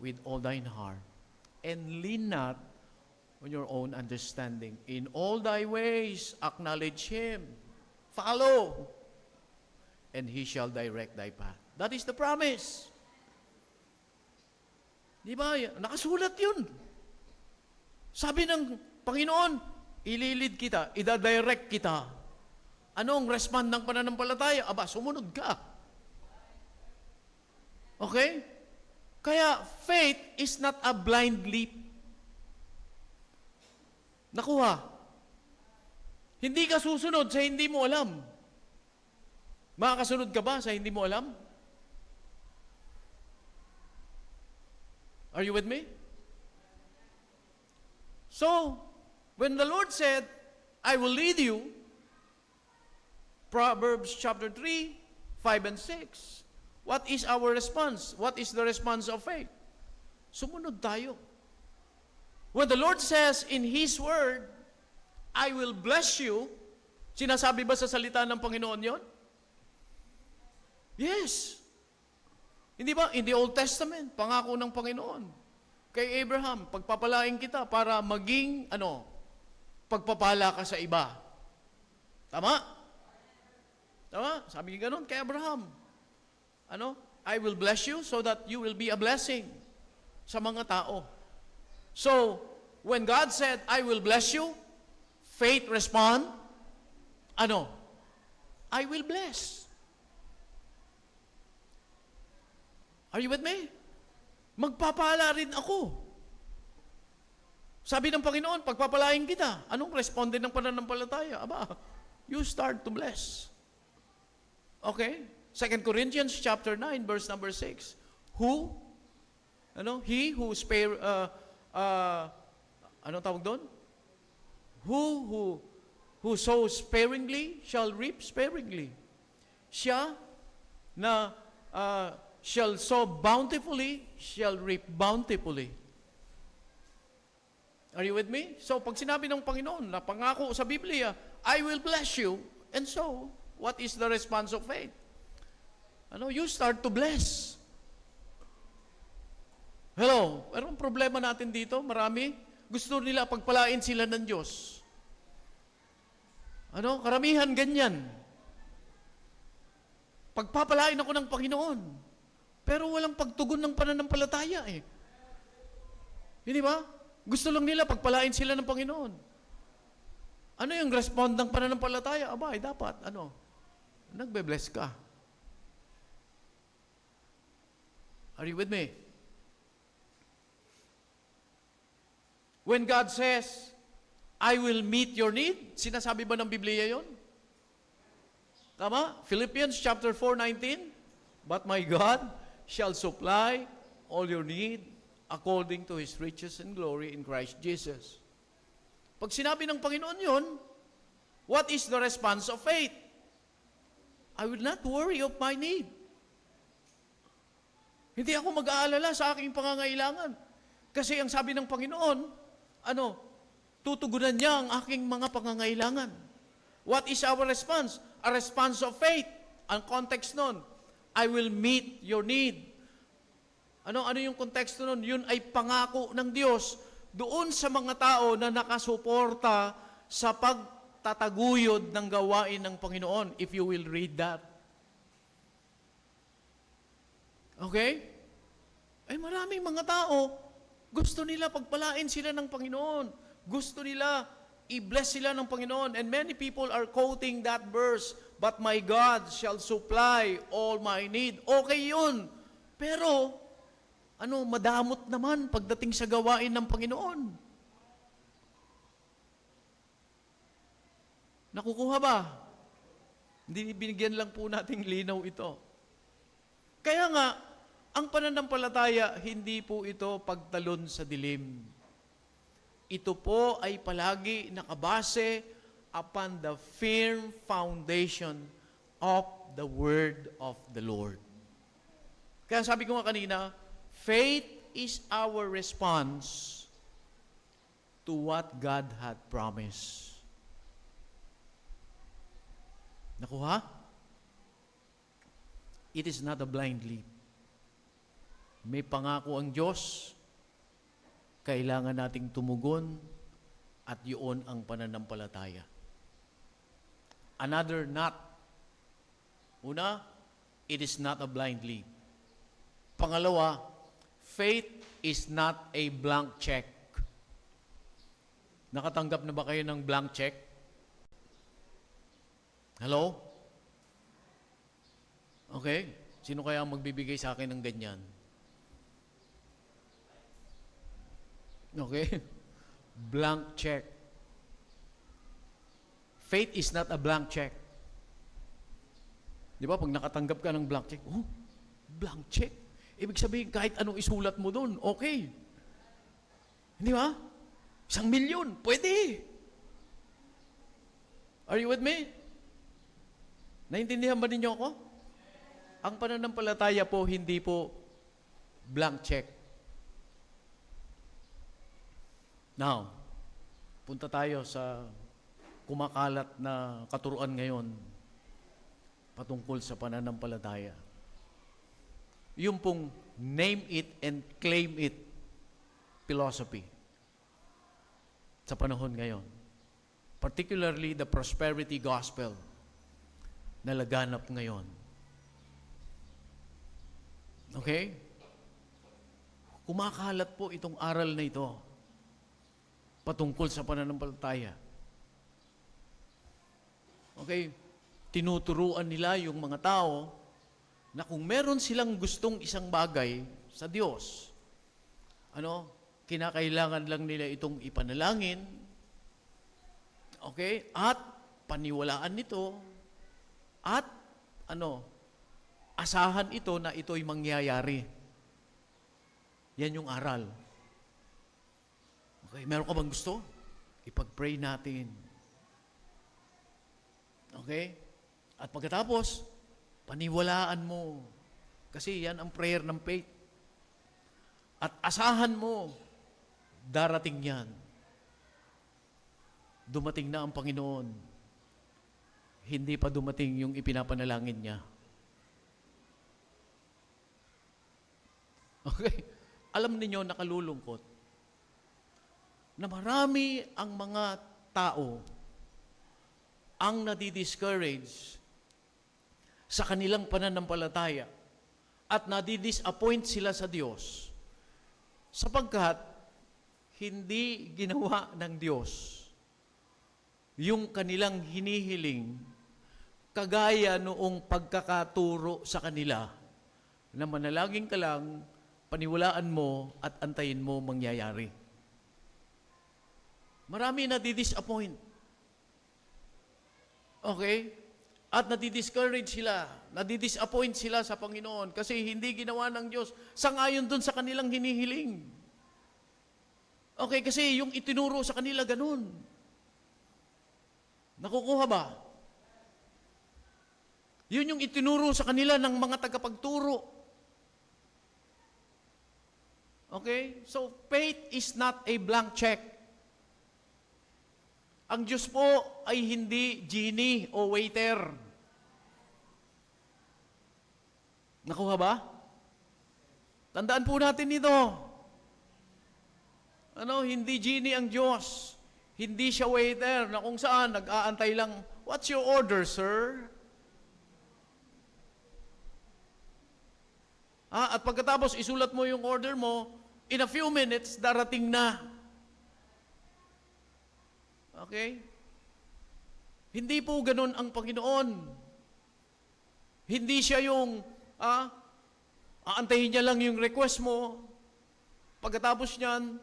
with all thine heart, and lean not on your own understanding. In all thy ways, acknowledge Him. Follow, and He shall direct thy path. That is the promise. Di ba? Nakasulat yun. Sabi ng Panginoon, ililid kita, ida-direct kita. Anong respond ng pananampalataya? Sumunod ka. Okay? Kaya, faith is not a blind leap. Nakuha. Hindi ka susunod sa hindi mo alam. Makakasunod ka ba sa hindi mo alam? Are you with me? So, when the Lord said, I will lead you, Proverbs chapter 3, 5 and 6, what is our response? What is the response of faith? Sumunod tayo. When the Lord says in His Word, I will bless you, sinasabi ba sa salita ng Panginoon yon? Yes. Hindi ba? In the Old Testament, pangako ng Panginoon. Kay Abraham, pagpapalain kita para maging, pagpapala ka sa iba. Tama? Tama? Sabi nga ganun kay Abraham. I will bless you so that you will be a blessing sa mga tao. So, when God said, I will bless you, faith respond, I will bless. Are you with me? Magpapala rin ako. Sabi ng Panginoon, pagpapalain kita. Anong responde ng pananampalataya? You start to bless. Okay? 2 Corinthians chapter 9, verse number 6. Who? He who spare, anong tawag doon? Who sows sparingly shall reap sparingly. Siya na shall sow bountifully, shall reap bountifully. Are you with me? So, pag sinabi ng Panginoon na pangako sa Biblia, I will bless you, and so, what is the response of faith? You start to bless. Hello, pero ang problema natin dito, marami, gusto nila pagpalain sila ng Diyos. Karamihan ganyan. Pagpapalain ako ng Panginoon, pero walang pagtugon ng pananampalataya eh. Hindi ba? Gusto lang nila pagpalain sila ng Panginoon. Ano yung respond ng pananampalataya? Dapat, nagbe-bless ka. Are you with me? When God says, I will meet your need, sinasabi ba ng Biblia yon? Tama? Philippians chapter 4:19, but my God shall supply all your need according to His riches and glory in Christ Jesus. Pag sinabi ng Panginoon yon, what is the response of faith? I will not worry of my need. Hindi ako mag-aalala sa aking pangangailangan. Kasi ang sabi ng Panginoon, tutugunan niya ang aking mga pangangailangan. What is our response? A response of faith. Ang context nun, I will meet your need. Ano yung konteksto nun? Yun ay pangako ng Diyos doon sa mga tao na nakasuporta sa pagtataguyod ng gawain ng Panginoon, if you will read that. Okay? Ay maraming mga tao, gusto nila pagpalain sila ng Panginoon. Gusto nila i-bless sila ng Panginoon. And many people are quoting that verse, but my God shall supply all my need. Okay yun. Pero, madamot naman pagdating sa gawain ng Panginoon. Nakukuha ba? Hindi binigyan lang po nating linaw ito. Kaya nga, ang pananampalataya, hindi po ito pagtalon sa dilim. Ito po ay palagi nakabase upon the firm foundation of the Word of the Lord. Kaya sabi ko nga kanina, faith is our response to what God had promised. Nakuha? It is not a blind leap. May pangako ang Diyos, kailangan nating tumugon at yun ang pananampalataya. Another not. Una, it is not a blind leap. Pangalawa, faith is not a blank check. Nakatanggap na ba kayo ng blank check? Hello? Okay. Sino kaya ang magbibigay sa akin ng ganyan? Okay? Blank check. Faith is not a blank check. Di ba? Pag nakatanggap ka ng blank check, blank check. Ibig sabihin, kahit anong isulat mo doon, okay. Hindi ba? 1,000,000, pwede. Are you with me? Naintindihan ba ninyo ako? Ang pananampalataya po, hindi po blank check. Now, punta tayo sa kumakalat na katuruan ngayon patungkol sa pananampalataya. Yung pong name it and claim it philosophy sa panahon ngayon. Particularly the prosperity gospel na laganap ngayon. Okay? Kumakalat po itong aral na ito patungkol sa pananampalataya. Okay? Tinuturuan nila yung mga tao na kung meron silang gustong isang bagay sa Diyos, kinakailangan lang nila itong ipanalangin, okay? At paniwalaan nito, at asahan ito na ito'y mangyayari. Yan yung aral. Okay, meron ka bang gusto? Ipag-pray natin. Okay? At pagkatapos, paniwalaan mo. Kasi yan ang prayer ng faith. At asahan mo, darating yan. Dumating na ang Panginoon. Hindi pa dumating yung ipinapanalangin niya. Okay? Alam niyo, nakalulungkot na marami ang mga tao ang nadi-discourage sa kanilang pananampalataya at nadi-disappoint sila sa Diyos sapagkat hindi ginawa ng Diyos yung kanilang hinihiling kagaya noong pagkakaturo sa kanila na manalangin ka lang, paniwalaan mo at antayin mo mangyayari. Marami na di-disappoint. Okay? At nadi-discourage sila, nadi-disappoint sila sa Panginoon kasi hindi ginawa ng Diyos sangayon dun sa kanilang hinihiling. Okay, kasi yung itinuro sa kanila ganun. Nakukuha ba? Yun yung itinuro sa kanila ng mga tagapagturo. Okay? So, faith is not a blank check. Ang Diyos po ay hindi genie o waiter. Nakuha ba? Tandaan po natin ito. Hindi genie ang Diyos. Hindi siya waiter na kung saan nag-aantay lang, what's your order, sir? At pagkatapos isulat mo yung order mo, in a few minutes, darating na. Okay? Hindi po ganun ang Panginoon. Hindi siya yung, aantayin niya lang yung request mo. Pagkatapos niyan,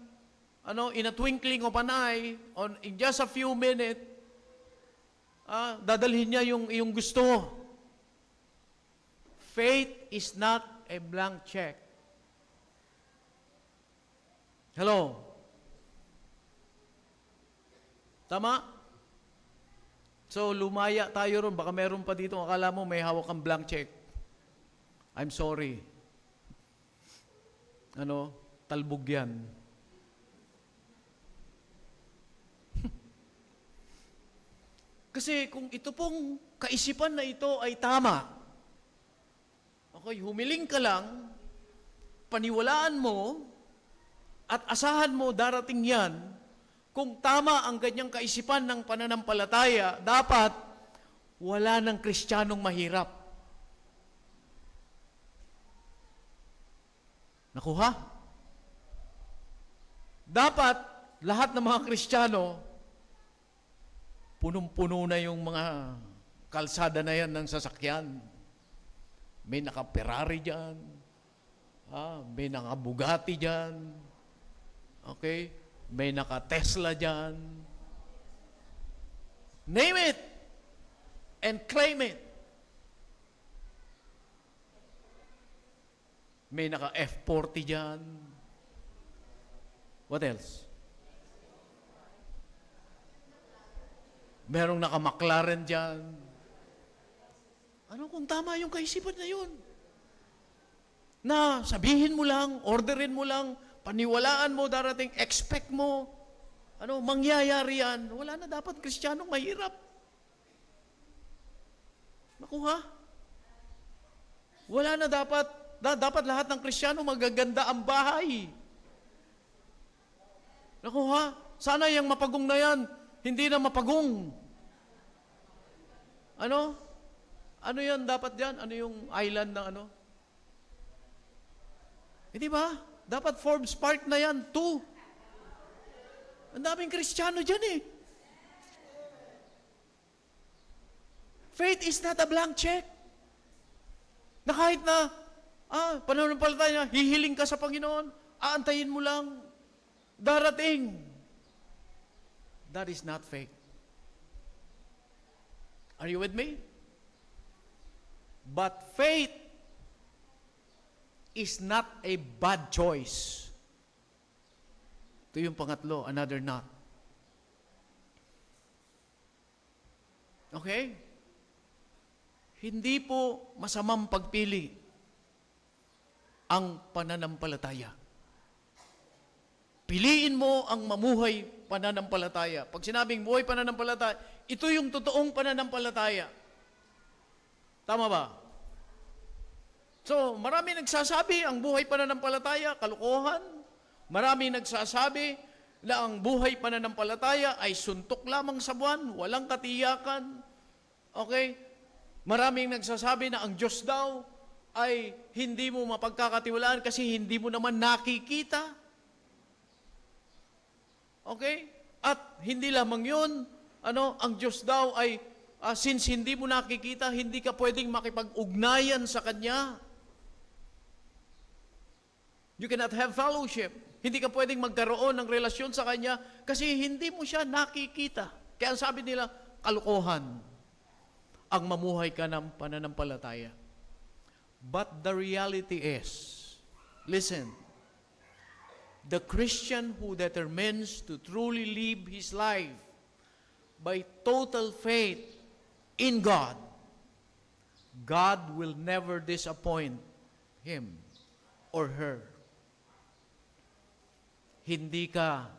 in a twinkling of an eye, in just a few minutes, dadalhin niya yung gusto. Faith is not a blank check. Hello? Tama? So, lumaya tayo ron. Baka meron pa dito. Akala mo may hawak kang blank check. I'm sorry. Talbog yan. Kasi kung ito pong kaisipan na ito ay tama, okay, humiling ka lang, paniwalaan mo, at asahan mo darating yan, kung tama ang ganyang kaisipan ng pananampalataya, dapat wala ng Kristiyanong mahirap. Nakuha? Dapat lahat ng mga Kristiyano, punong-puno na yung mga kalsada na yan ng sasakyan. May naka-Ferrari dyan. May naka-Bugatti dyan. Okay? May naka-Tesla dyan. Name it and claim it. May naka-F40 dyan. What else? Merong naka-McLaren dyan. Kung tama yung kaisipan na yun? Na sabihin mo lang, orderin mo lang, paniwalaan mo darating, expect mo, mangyayari yan. Wala na dapat Kristiyanong mahirap. Nakuha? Wala na dapat lahat ng Kristiyano magaganda ang bahay. Nakuha? Sana yung mapagong na yan, hindi na mapagong. Ano yan dapat dyan? Ano yung island ng Hindi ba? Dapat Forbes Park na yan, 2. Ang daming Kristiyano dyan eh. Faith is not a blank check. Na kahit na, pananampalataya, hihiling ka sa Panginoon, aantayin mo lang, darating. That is not faith. Are you with me? But faith is not a bad choice. Ito yung pangatlo, another not. Okay? Hindi po masamang pagpili ang pananampalataya. Piliin mo ang mamuhay pananampalataya. Pag sinabing buhay pananampalataya, ito yung totoong pananampalataya. Tama ba? So, marami nagsasabi ang buhay pananampalataya, kalokohan. Marami nagsasabi na ang buhay pananampalataya ay suntok lamang sa buwan, walang katiyakan. Okay? Maraming nagsasabi na ang Diyos daw ay hindi mo mapagkakatiwalaan kasi hindi mo naman nakikita. Okay? At hindi lamang yun, ang Diyos daw ay, since hindi mo nakikita, hindi ka pwedeng makipag-ugnayan sa Kanya. You cannot have fellowship. Hindi ka pwedeng magkaroon ng relasyon sa Kanya kasi hindi mo siya nakikita. Kaya ang sabi nila, kalokohan ang mamuhay ka ng pananampalataya. But the reality is, listen, the Christian who determines to truly live his life by total faith in God, God will never disappoint him or her. Hindi ka,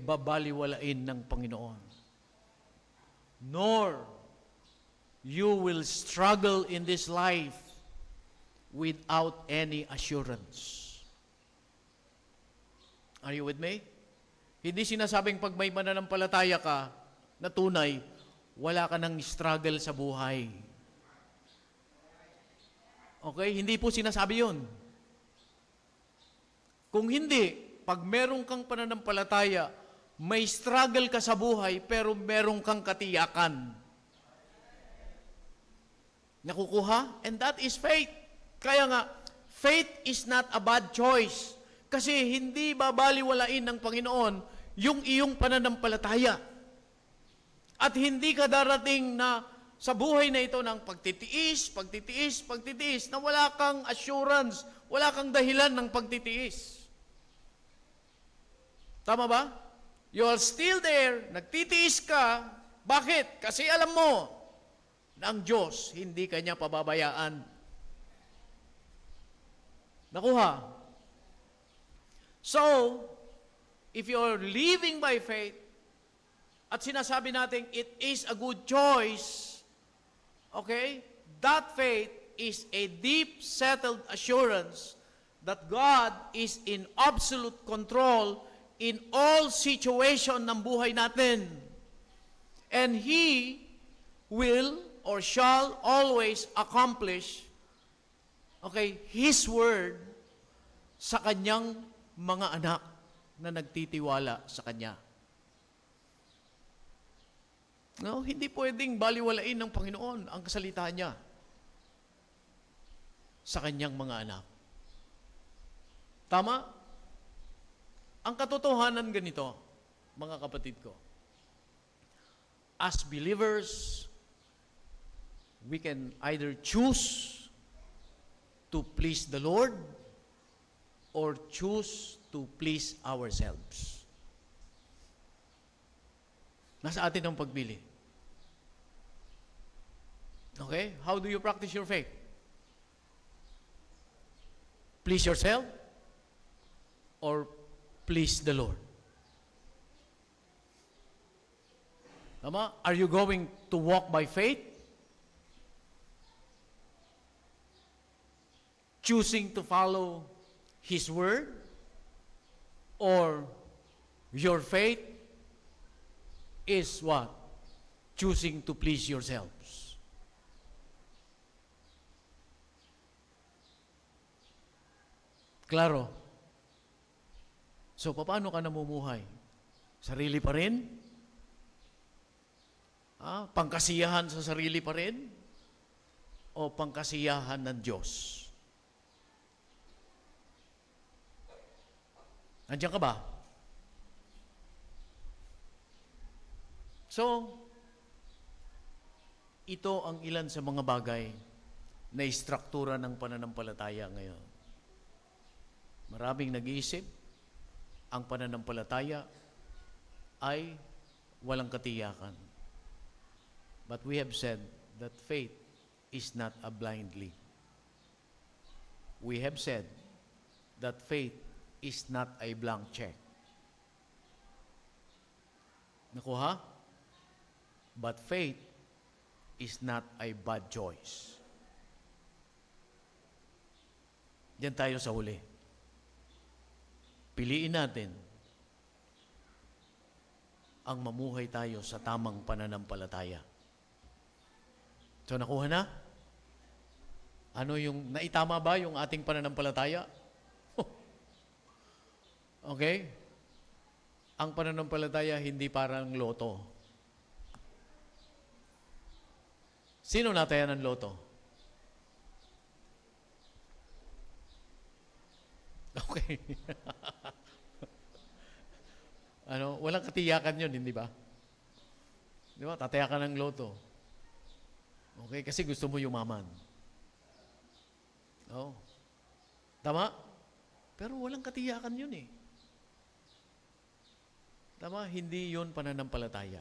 babaliwalain ng Panginoon. Nor you will struggle in this life without any assurance. Are you with me? Hindi sinasabing pag may mananampalataya ka na tunay, wala ka nang struggle sa buhay. Okay? Hindi po sinasabi yun. Kung hindi, pag meron kang pananampalataya, may struggle ka sa buhay, pero meron kang katiyakan. Nakukuha? And that is faith. Kaya nga, faith is not a bad choice. Kasi hindi babaliwalain ng Panginoon yung iyong pananampalataya. At hindi ka darating na sa buhay na ito ng pagtitiis, na wala kang assurance, wala kang dahilan ng pagtitiis. Tama ba? You are still there, nagtitiis ka. Bakit? Kasi alam mo na ang Diyos hindi kanya pababayaan. Nakuha? So, if you're living by faith, at sinasabi natin, it is a good choice, okay? That faith is a deep, settled assurance that God is in absolute control in all situation ng buhay natin. And He will or shall always accomplish, okay, His word sa Kanyang mga anak na nagtitiwala sa Kanya. No, hindi pwedeng baliwalain ng Panginoon ang kasalita niya sa Kanyang mga anak. Tama? Ang katotohanan ganito, mga kapatid ko, as believers, we can either choose to please the Lord or choose to please ourselves. Nasa atin ang pagpili. Okay? How do you practice your faith? Please yourself or please the Lord? Tama? Are you going to walk by faith? Choosing to follow His word? Or your faith is what? Choosing to please yourselves. Klaro? So, paano ka namumuhay? Sarili pa rin? Pangkasiyahan sa sarili pa rin? O pangkasiyahan ng Diyos? Nandiyan ka ba? So, ito ang ilan sa mga bagay na istruktura ng pananampalataya ngayon. Maraming nag-iisip, ang pananampalataya ay walang katiyakan. But we have said that faith is not a blind leap. We have said that faith is not a blank check. Nakuha? But faith is not a bad choice. Diyan tayo sa huli. Piliin natin ang mamuhay tayo sa tamang pananampalataya. So, nakuha na? Ano yung, naitama ba yung ating pananampalataya? Okay? Ang pananampalataya hindi parang loto. Sino nataya ng loto? Okay. Walang katiyakan yun, hindi ba? Di ba? Tataya ka ng loto. Okay, kasi gusto mo yumaman. Oh. Tama? Pero walang katiyakan yun eh. Tama? Hindi yun pananampalataya.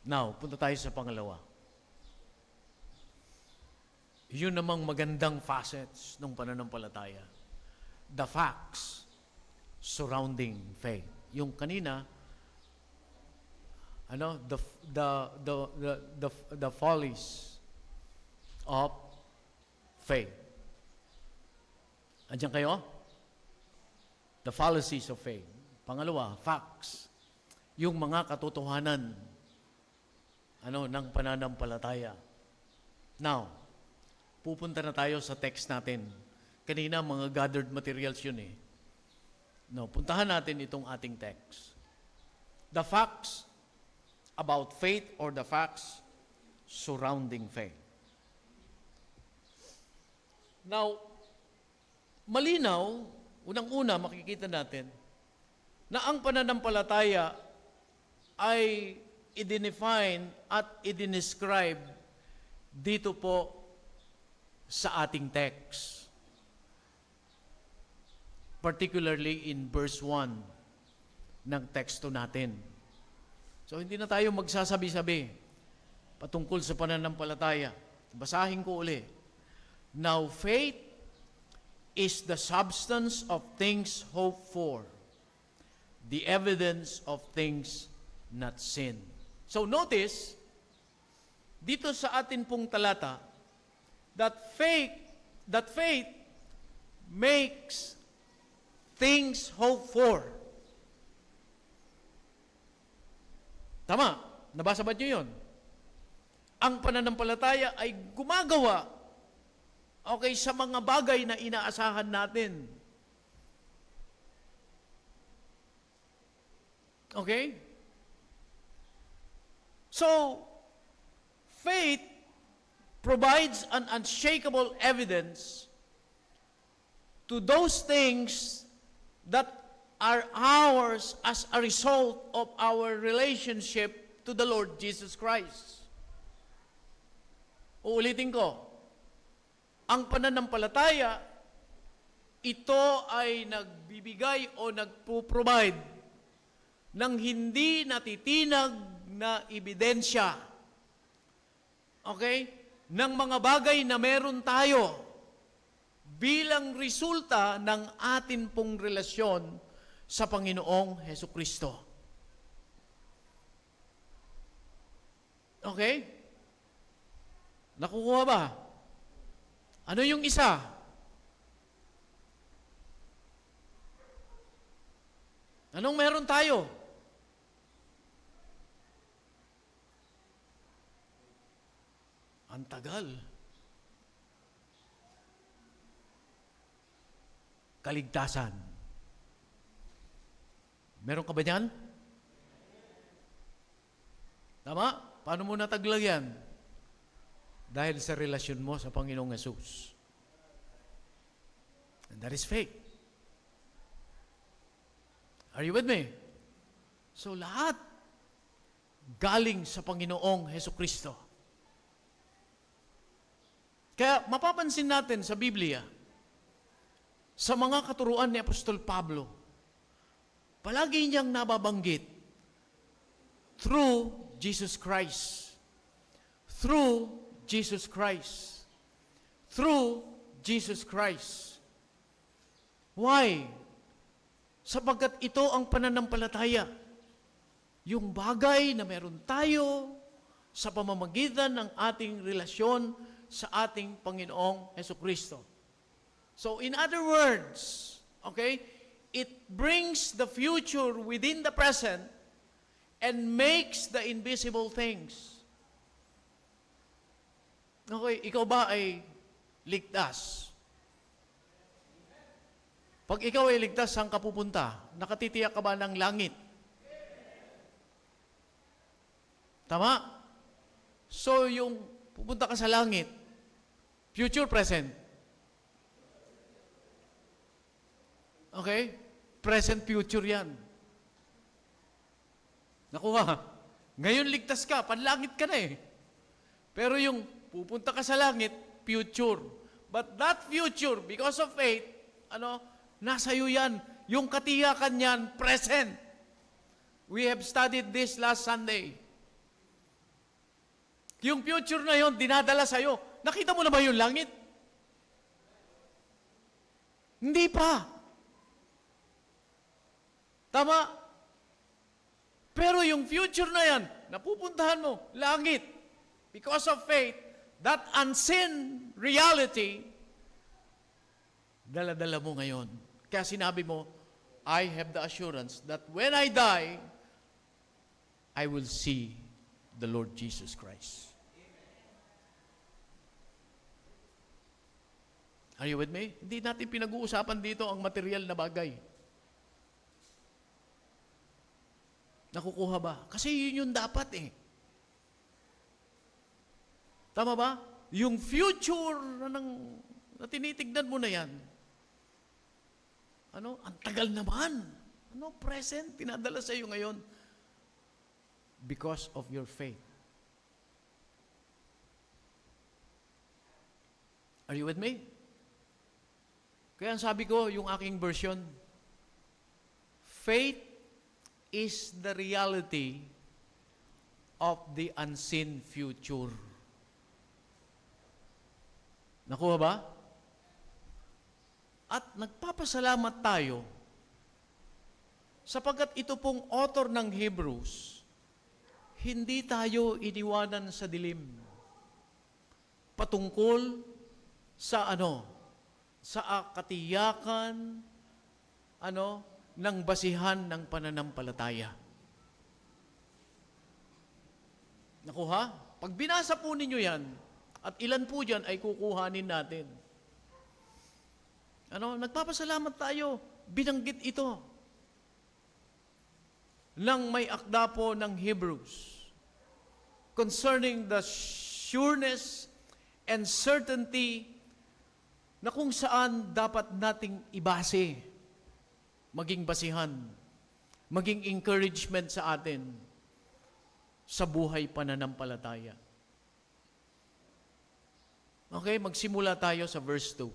Now, punta tayo sa pangalawa. Yun namang magandang facets ng pananampalataya. The facts surrounding faith. Yung kanina, the follies of faith. Andiyan kayo? The fallacies of faith. Pangalawa, facts. Yung mga katotohanan ng pananampalataya. Now, pupunta na tayo sa text natin. Kanina, mga gathered materials yun eh. No, puntahan natin itong ating text. The facts about faith or the facts surrounding faith. Now, malinaw, unang-una makikita natin na ang pananampalataya ay i-define at i-describe dito po sa ating text. Particularly in verse 1 ng teksto natin. So hindi na tayo magsasabi-sabi patungkol sa pananampalataya. Basahin ko uli. Now faith is the substance of things hoped for, the evidence of things not seen. So notice, dito sa atin pong talata, that faith makes things hoped for. Tama? Nabasa ba niyo yun? Ang pananampalataya ay gumagawa sa mga bagay na inaasahan natin. Okay? So, faith provides an unshakable evidence to those things that are ours as a result of our relationship to the Lord Jesus Christ. Uulitin ko. Ang pananampalataya, ito ay nagbibigay o nagpo-provide ng hindi natitinag na ebidensya. Okay? Ng mga bagay na meron tayo bilang resulta ng atin pong relasyon sa Panginoong Hesukristo. Okay? Nakukuha ba? Ano yung isa? Anong meron tayo? Ang tagal. Kaligtasan. Meron ka ba yan? Tama? Paano mo nataglag yan? Dahil sa relasyon mo sa Panginoong Yesus. And that is faith. Are you with me? So lahat galing sa Panginoong Hesukristo. Kaya mapapansin natin sa Biblia, sa mga katuruan ni Apostol Pablo, palagi niyang nababanggit, through Jesus Christ. Through Jesus Christ. Through Jesus Christ. Why? Sapagkat ito ang pananampalataya. Yung bagay na meron tayo sa pamamagitan ng ating relasyon sa ating Panginoong Hesukristo. So in other words, okay, it brings the future within the present and makes the invisible things. Okay, ikaw ba ay ligtas? Pag ikaw ay ligtas, saan ka pupunta? Nakatitiyak ka ba ng langit? Tama? So, yung pupunta ka sa langit, future, present? Okay? Present, future yan. Nakuha. Ngayon ligtas ka, panlangit ka na eh. Pero yung pupunta ka sa langit, future. But that future, because of faith, nasa iyo yan. Yung katiyakan yan, present. We have studied this last Sunday. Yung future na yon, dinadala sa'yo. Nakita mo na ba yung langit? Hindi pa. Tama? Pero yung future na yan, napupuntahan mo, langit. Because of faith, that unseen reality, dala-dala mo ngayon. Kaya sinabi mo, I have the assurance that when I die, I will see the Lord Jesus Christ. Are you with me? Hindi natin pinag-uusapan dito ang material na bagay. Nakukuha ba? Kasi yun yung dapat eh. Tama ba? Yung future na tinitignan mo na yan. Ang tagal naman. Present, tinadala sa iyo ngayon. Because of your faith. Are you with me? Kaya ang sabi ko, yung aking version, faith is the reality of the unseen future. Nakuha ba? At nagpapasalamat tayo sapagkat ito pong author ng Hebrews, hindi tayo iniwanan sa dilim patungkol sa sa katiyakan ng basihan ng pananampalataya. Nakuha? Pag binasa po ninyo yan, at ilan po dyan ay kukuhanin natin. Nagpapasalamat tayo, binanggit ito ng may akda po ng Hebrews concerning the sureness and certainty na kung saan dapat nating ibase, maging basihan, maging encouragement sa atin sa buhay pananampalataya. Okay, magsimula tayo sa verse 2.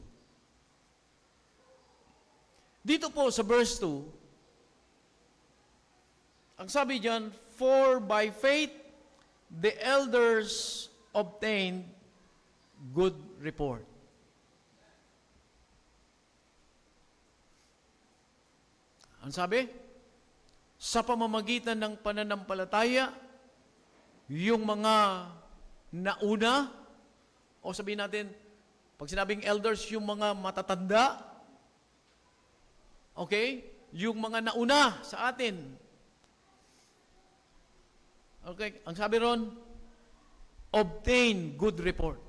Dito po sa verse 2, ang sabi diyan, for by faith the elders obtained good report. Ang sabi? Sa pamamagitan ng pananampalataya, yung mga nauna, o sabihin natin, pag sinabing elders, yung mga matatanda, okay? Yung mga nauna sa atin. Okay, ang sabi ron, obtain good report.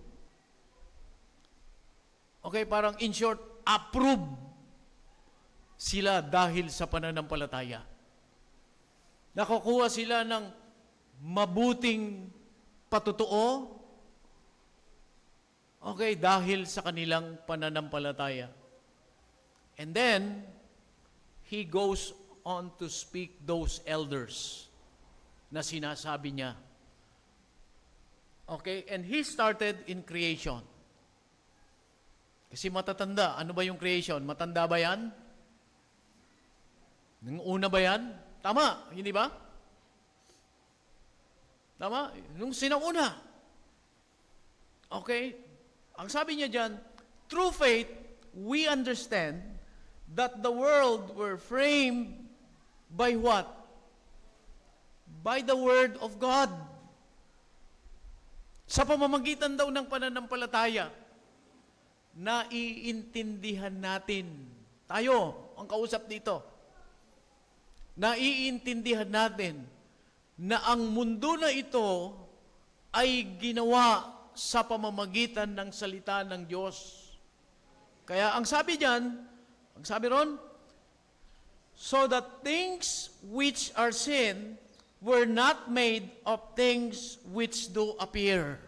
Okay, parang in short, approve sila dahil sa pananampalataya. Nakukuha sila ng mabuting patutuo, okay, dahil sa kanilang pananampalataya. And then, he goes on to speak those elders na sinasabi niya. Okay, and he started in creation. Kasi matatanda, ano ba yung creation? Matanda ba yan? Nung una ba yan? Tama, hindi ba? Tama? Nung sinauna. Okay? Ang sabi niya dyan, through faith, we understand that the world were framed by what? By the Word of God. Sa pamamagitan daw ng pananampalataya, naiintindihan natin. Tayo, ang kausap dito. Naiintindihan natin na ang mundo na ito ay ginawa sa pamamagitan ng salita ng Diyos. Kaya ang sabi diyan, ang sabi ron, so that things which are seen were not made of things which do appear.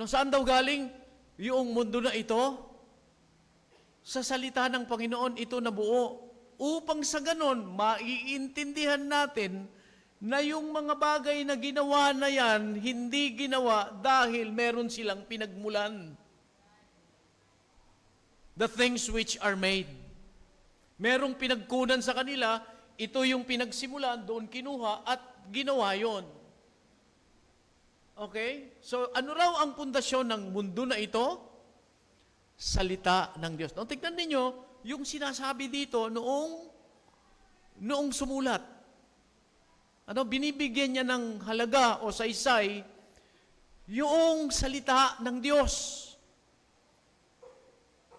Saan daw galing yung mundo na ito? sa salita ng Panginoon ito nabuo upang sa ganon maiintindihan natin na yung mga bagay na ginawa na yan, hindi ginawa dahil meron silang pinagmulan. The things which are made. Merong pinagkunan sa kanila, ito yung pinagsimulan, doon kinuha at ginawa yon. Okay? So, ano raw ang pundasyon ng mundo na ito? Salita ng Diyos. Now, tignan ninyo, yung sinasabi dito noong sumulat. Binibigyan niya ng halaga o saysay yung salita ng Diyos.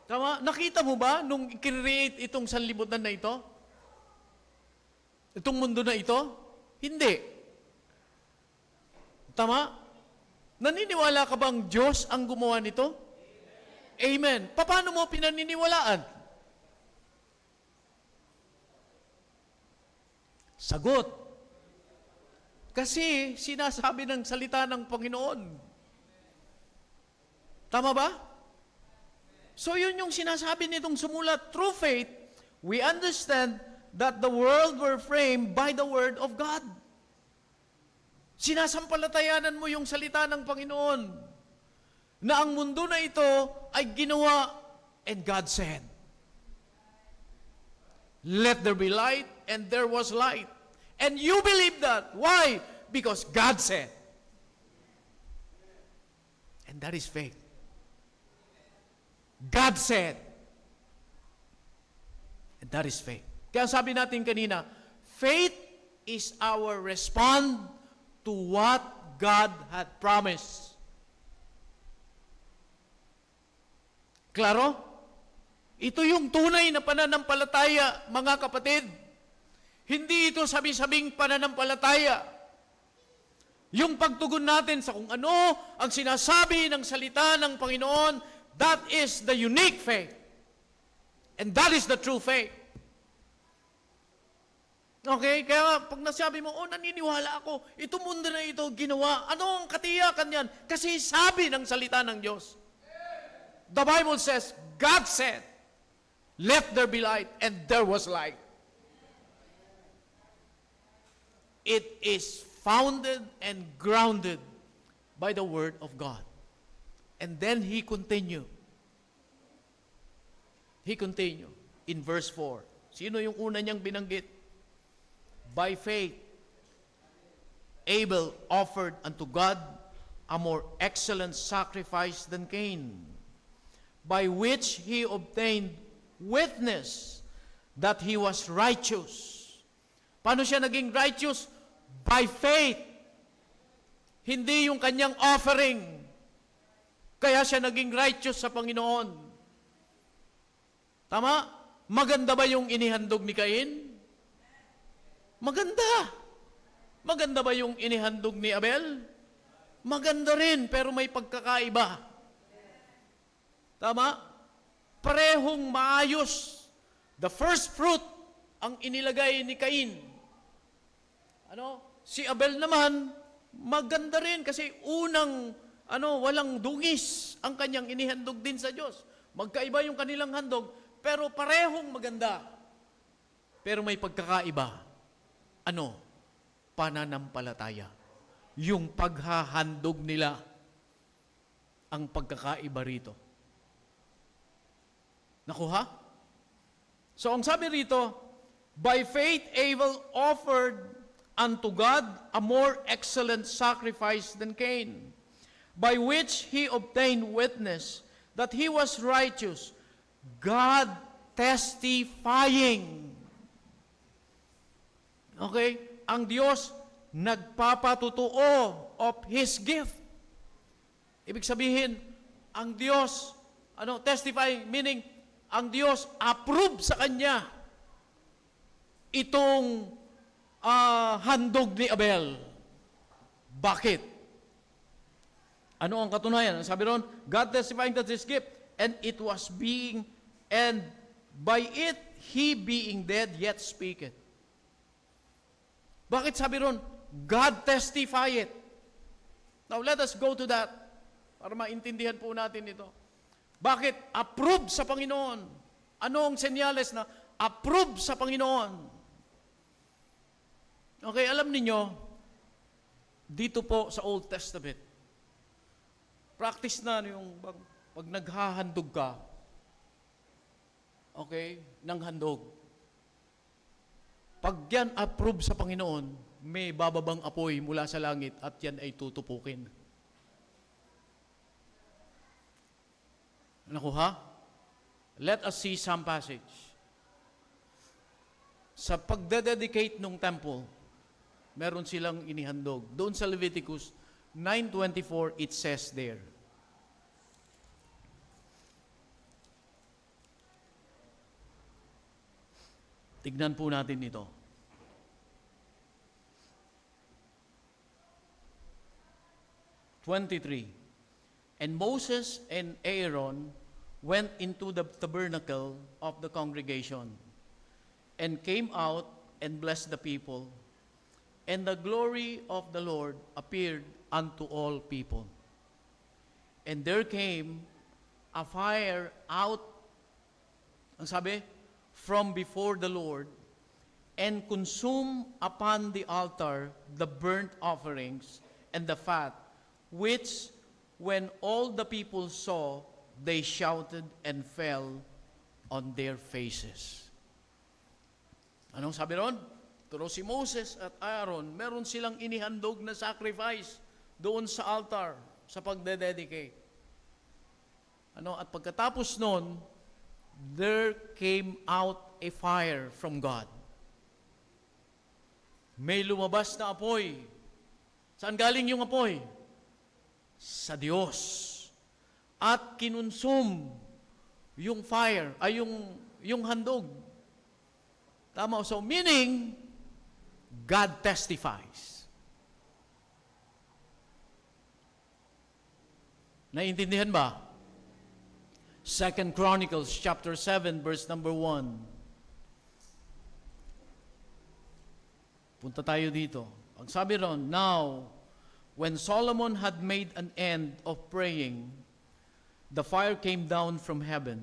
Tama? Nakita mo ba nung i-create itong sanlibutan na ito? Itong mundo na ito? Hindi. Tama? Naniniwala ka bang Diyos ang gumawa nito? Amen. Paano mo pinaniniwalaan? Sagot. Kasi sinasabi ng salita ng Panginoon. Tama ba? So yun yung sinasabi nitong sumulat. Through faith, we understand that the world were framed by the Word of God. Sinasampalatayanan mo yung salita ng Panginoon na ang mundo na ito ay ginawa and God said, "Let there be light," and there was light. And you believe that. Why? Because God said. And that is faith. God said. And that is faith. Kaya sabi natin kanina, faith is our response to what God had promised. Klaro? Ito yung tunay na pananampalataya, mga kapatid. Hindi ito sabi-sabing pananampalataya. Yung pagtugon natin sa kung ano ang sinasabi ng salita ng Panginoon, that is the unique faith. And that is the true faith. Okay? Kaya pag nasabi mo, naniniwala ako, ito mundo na ito ginawa. Ano ang katiyakan yan? Kasi sabi ng salita ng Diyos. The Bible says, God said, "Let there be light," and there was light. It is founded and grounded by the Word of God. And then He continued. He continued in verse 4. Sino yung una niyang binanggit? By faith, Abel offered unto God a more excellent sacrifice than Cain, by which he obtained witness that he was righteous. Paano siya naging righteous? By faith. Hindi yung kanyang offering. Kaya siya naging righteous sa Panginoon. Tama? Maganda ba yung inihandog ni Cain? Maganda. Maganda ba yung inihandog ni Abel? Maganda rin, pero may pagkakaiba. Tama? Parehong maayos. The first fruit ang inilagay ni Cain. Si Abel naman, maganda rin kasi unang, walang dungis ang kanyang inihandog din sa Diyos. Magkaiba yung kanilang handog, pero parehong maganda. Pero may pagkakaiba. Pananampalataya. Yung paghahandog nila ang pagkakaiba rito. Nakuha? So, ang sabi rito, by faith Abel offered unto God a more excellent sacrifice than Cain, by which he obtained witness that he was righteous, God testifying. Okay? Ang Diyos nagpapatutuo of His gift. Ibig sabihin, ang Diyos, testifying, meaning, ang Diyos approve sa Kanya itong handog ni Abel. Bakit? Ano ang katunayan? Sabi ron, God testifying that His gift, and by it, He being dead, yet speaketh. Bakit sabi ron, God testify it? Now, let us go to that para maintindihan po natin ito. Bakit? Approve sa Panginoon. Ano ang senyales na approve sa Panginoon? Okay, alam niyo dito po sa Old Testament, practice na yung pag naghahandog ka, okay, ng handog. Pag yan approve sa Panginoon, may bababang apoy mula sa langit at yan ay tutupukin. Nakuha? Let us see some passage. Sa pagdededicate ng temple, meron silang inihandog. Doon sa Leviticus 9:24, it says there. Tignan po natin ito. And Moses and Aaron went into the tabernacle of the congregation and came out and blessed the people. And the glory of the Lord appeared unto all people. And there came a fire out, ang sabi, from before the Lord, and consumed upon the altar the burnt offerings and the fat, which when all the people saw, they shouted and fell on their faces. Anong sabi ron? Pero si Moses at Aaron, meron silang inihandog na sacrifice doon sa altar, sa pagdededicate. At pagkatapos nun, there came out a fire from God. May lumabas na apoy. Saan galing yung apoy? Sa Diyos. At kinunsum yung fire, ay yung handog. Tama. So meaning, God testifies. Naiintindihan ba? 2 Chronicles chapter 7 verse number 1. Punta tayo dito. Ang sabi ron, now, when Solomon had made an end of praying, the fire came down from heaven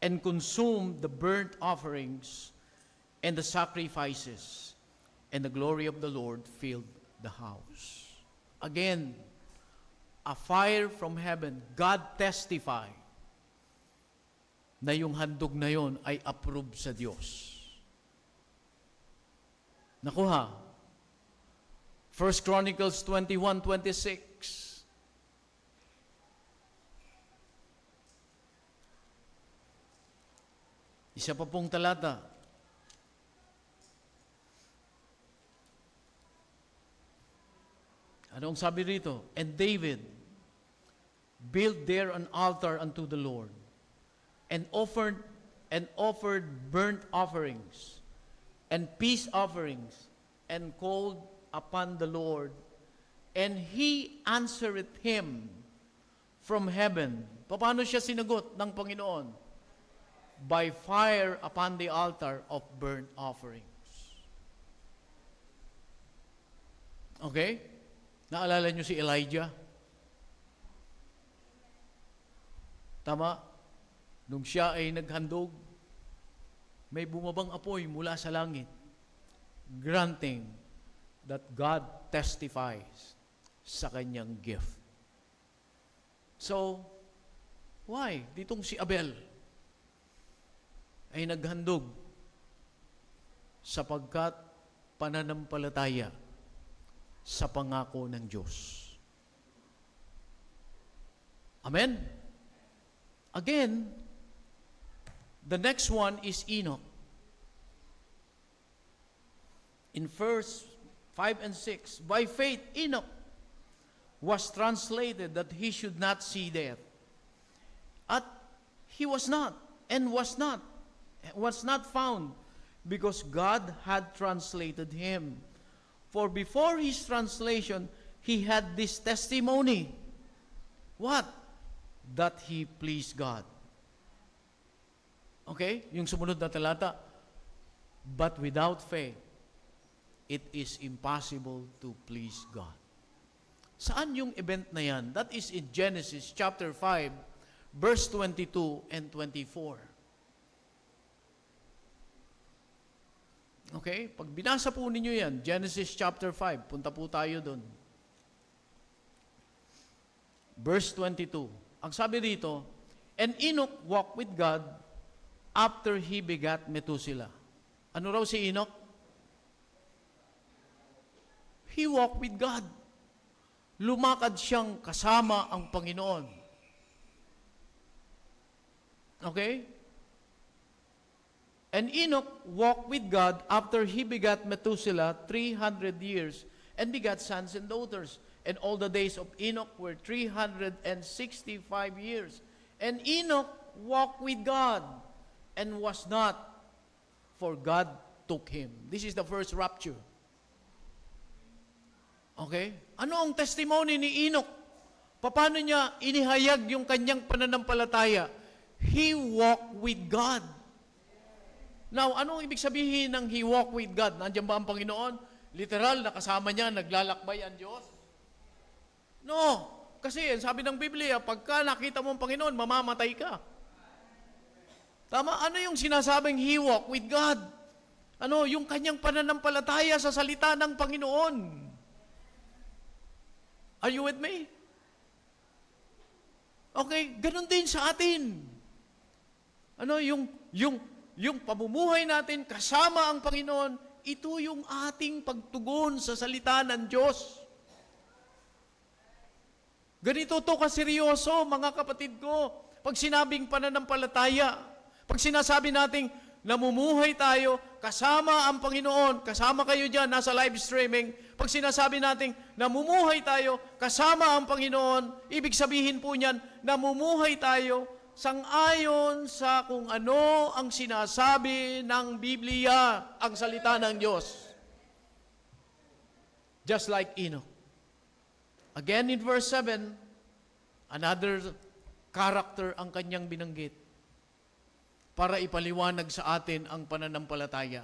and consumed the burnt offerings and the sacrifices, and the glory of the Lord filled the house. Again, a fire from heaven. God testified na yung handog na yon ay approved sa Diyos. Nakuha? 1 Chronicles 21:26. Isa pa pong talata. Anong sabi rito? And David built there an altar unto the Lord, and offered burnt offerings and peace offerings, and called upon the Lord, and He answered him from heaven. Paano siya sinagot ng Panginoon? By fire upon the altar of burnt offerings. Okay? Naalala niyo si Elijah? Tama? Nung siya ay naghandog, may bumabang apoy mula sa langit, granting that God testifies sa kanyang gift. So, why? Ditong si Abel ay naghandog sapagkat pananampalataya sa pangako ng Diyos. Amen? Again, the next one is Enoch. In verse 5 and 6, by faith Enoch was translated that he should not see death. At he was not, and was not found, because God had translated him. For before his translation, he had this testimony. What? That he pleased God. Okay? Yung sumunod na talata, but without faith, it is impossible to please God. Saan yung event na yan? That is in Genesis chapter 5, verse 22 and 24. Okay? Pag binasa po ninyo yan, Genesis chapter 5, punta po tayo doon. Verse 22. Ang sabi dito, and Enoch walked with God after he begat Methuselah. Ano raw si Enoch? He walked with God. Lumakad siyang kasama ang Panginoon. Okay? And Enoch walked with God after he begat Methuselah 300 years and begat sons and daughters. And all the days of Enoch were 365 years. And Enoch walked with God and was not, for God took him. This is the first rapture. Okay? Ano ang testimony ni Enoch? Paano niya inihayag yung kanyang pananampalataya? He walked with God. Now, anong ibig sabihin ng he walked with God? Nandiyan ba ang Panginoon? Literal, nakasama niya, naglalakbay ang Diyos? No. Kasi, sabi ng Biblia, pagka nakita mo ang Panginoon, mamamatay ka. Tama? Ano yung sinasabing he walked with God? Ano? Yung kanyang pananampalataya sa salita ng Panginoon. Are you with me? Okay, ganun din sa atin. Ano, yung pamumuhay natin kasama ang Panginoon, ito yung ating pagtugon sa salita ng Diyos. Ganito to kaseryoso, mga kapatid ko, pag sinabing pananampalataya, pag sinasabi nating namumuhay tayo, kasama ang Panginoon, kasama kayo dyan, nasa live streaming, pag sinasabi nating namumuhay tayo, kasama ang Panginoon, ibig sabihin po niyan, namumuhay tayo sang-ayon sa kung ano ang sinasabi ng Biblia, ang salita ng Diyos. Just like Enoch. Again in verse 7, another character ang kanyang binanggit para ipaliwanag sa atin ang pananampalataya.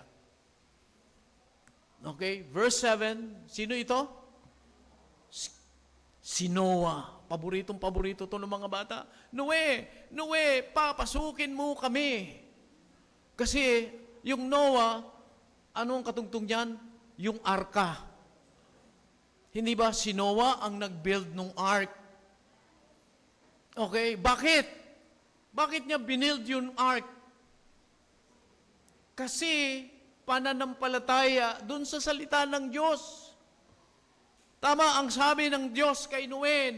Okay, verse 7, sino ito? Si Noah. Paborito to ng mga bata. Noe, papasukin mo kami. Kasi yung Noah, anong katungtong niyan? Yung arka. Hindi ba si Noah ang nag-build ng ark? Okay, bakit? Bakit niya binild yung ark? Kasi pananampalataya dun sa salita ng Diyos. Tama ang sabi ng Diyos kay Noe,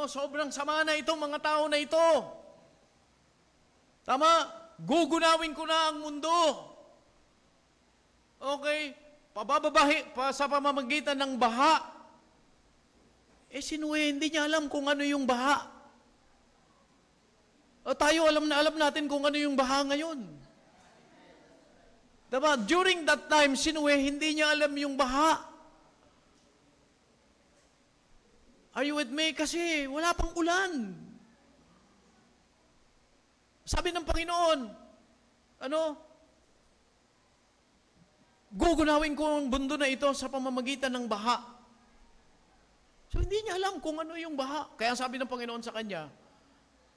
sobrang sama na itong mga tao na ito. Tama, gugunawin ko na ang mundo. Okay, pabababahi pa sa pamamagitan ng baha. Si Noe, hindi niya alam kung ano yung baha. Tayo alam natin kung ano yung baha ngayon. Diba? During that time, si Noe, hindi niya alam yung baha. Are you with me? Kasi wala pang ulan. Sabi ng Panginoon, gugunawin ko ang mundo na ito sa pamamagitan ng baha. So hindi niya alam kung ano yung baha. Kaya sabi ng Panginoon sa kanya,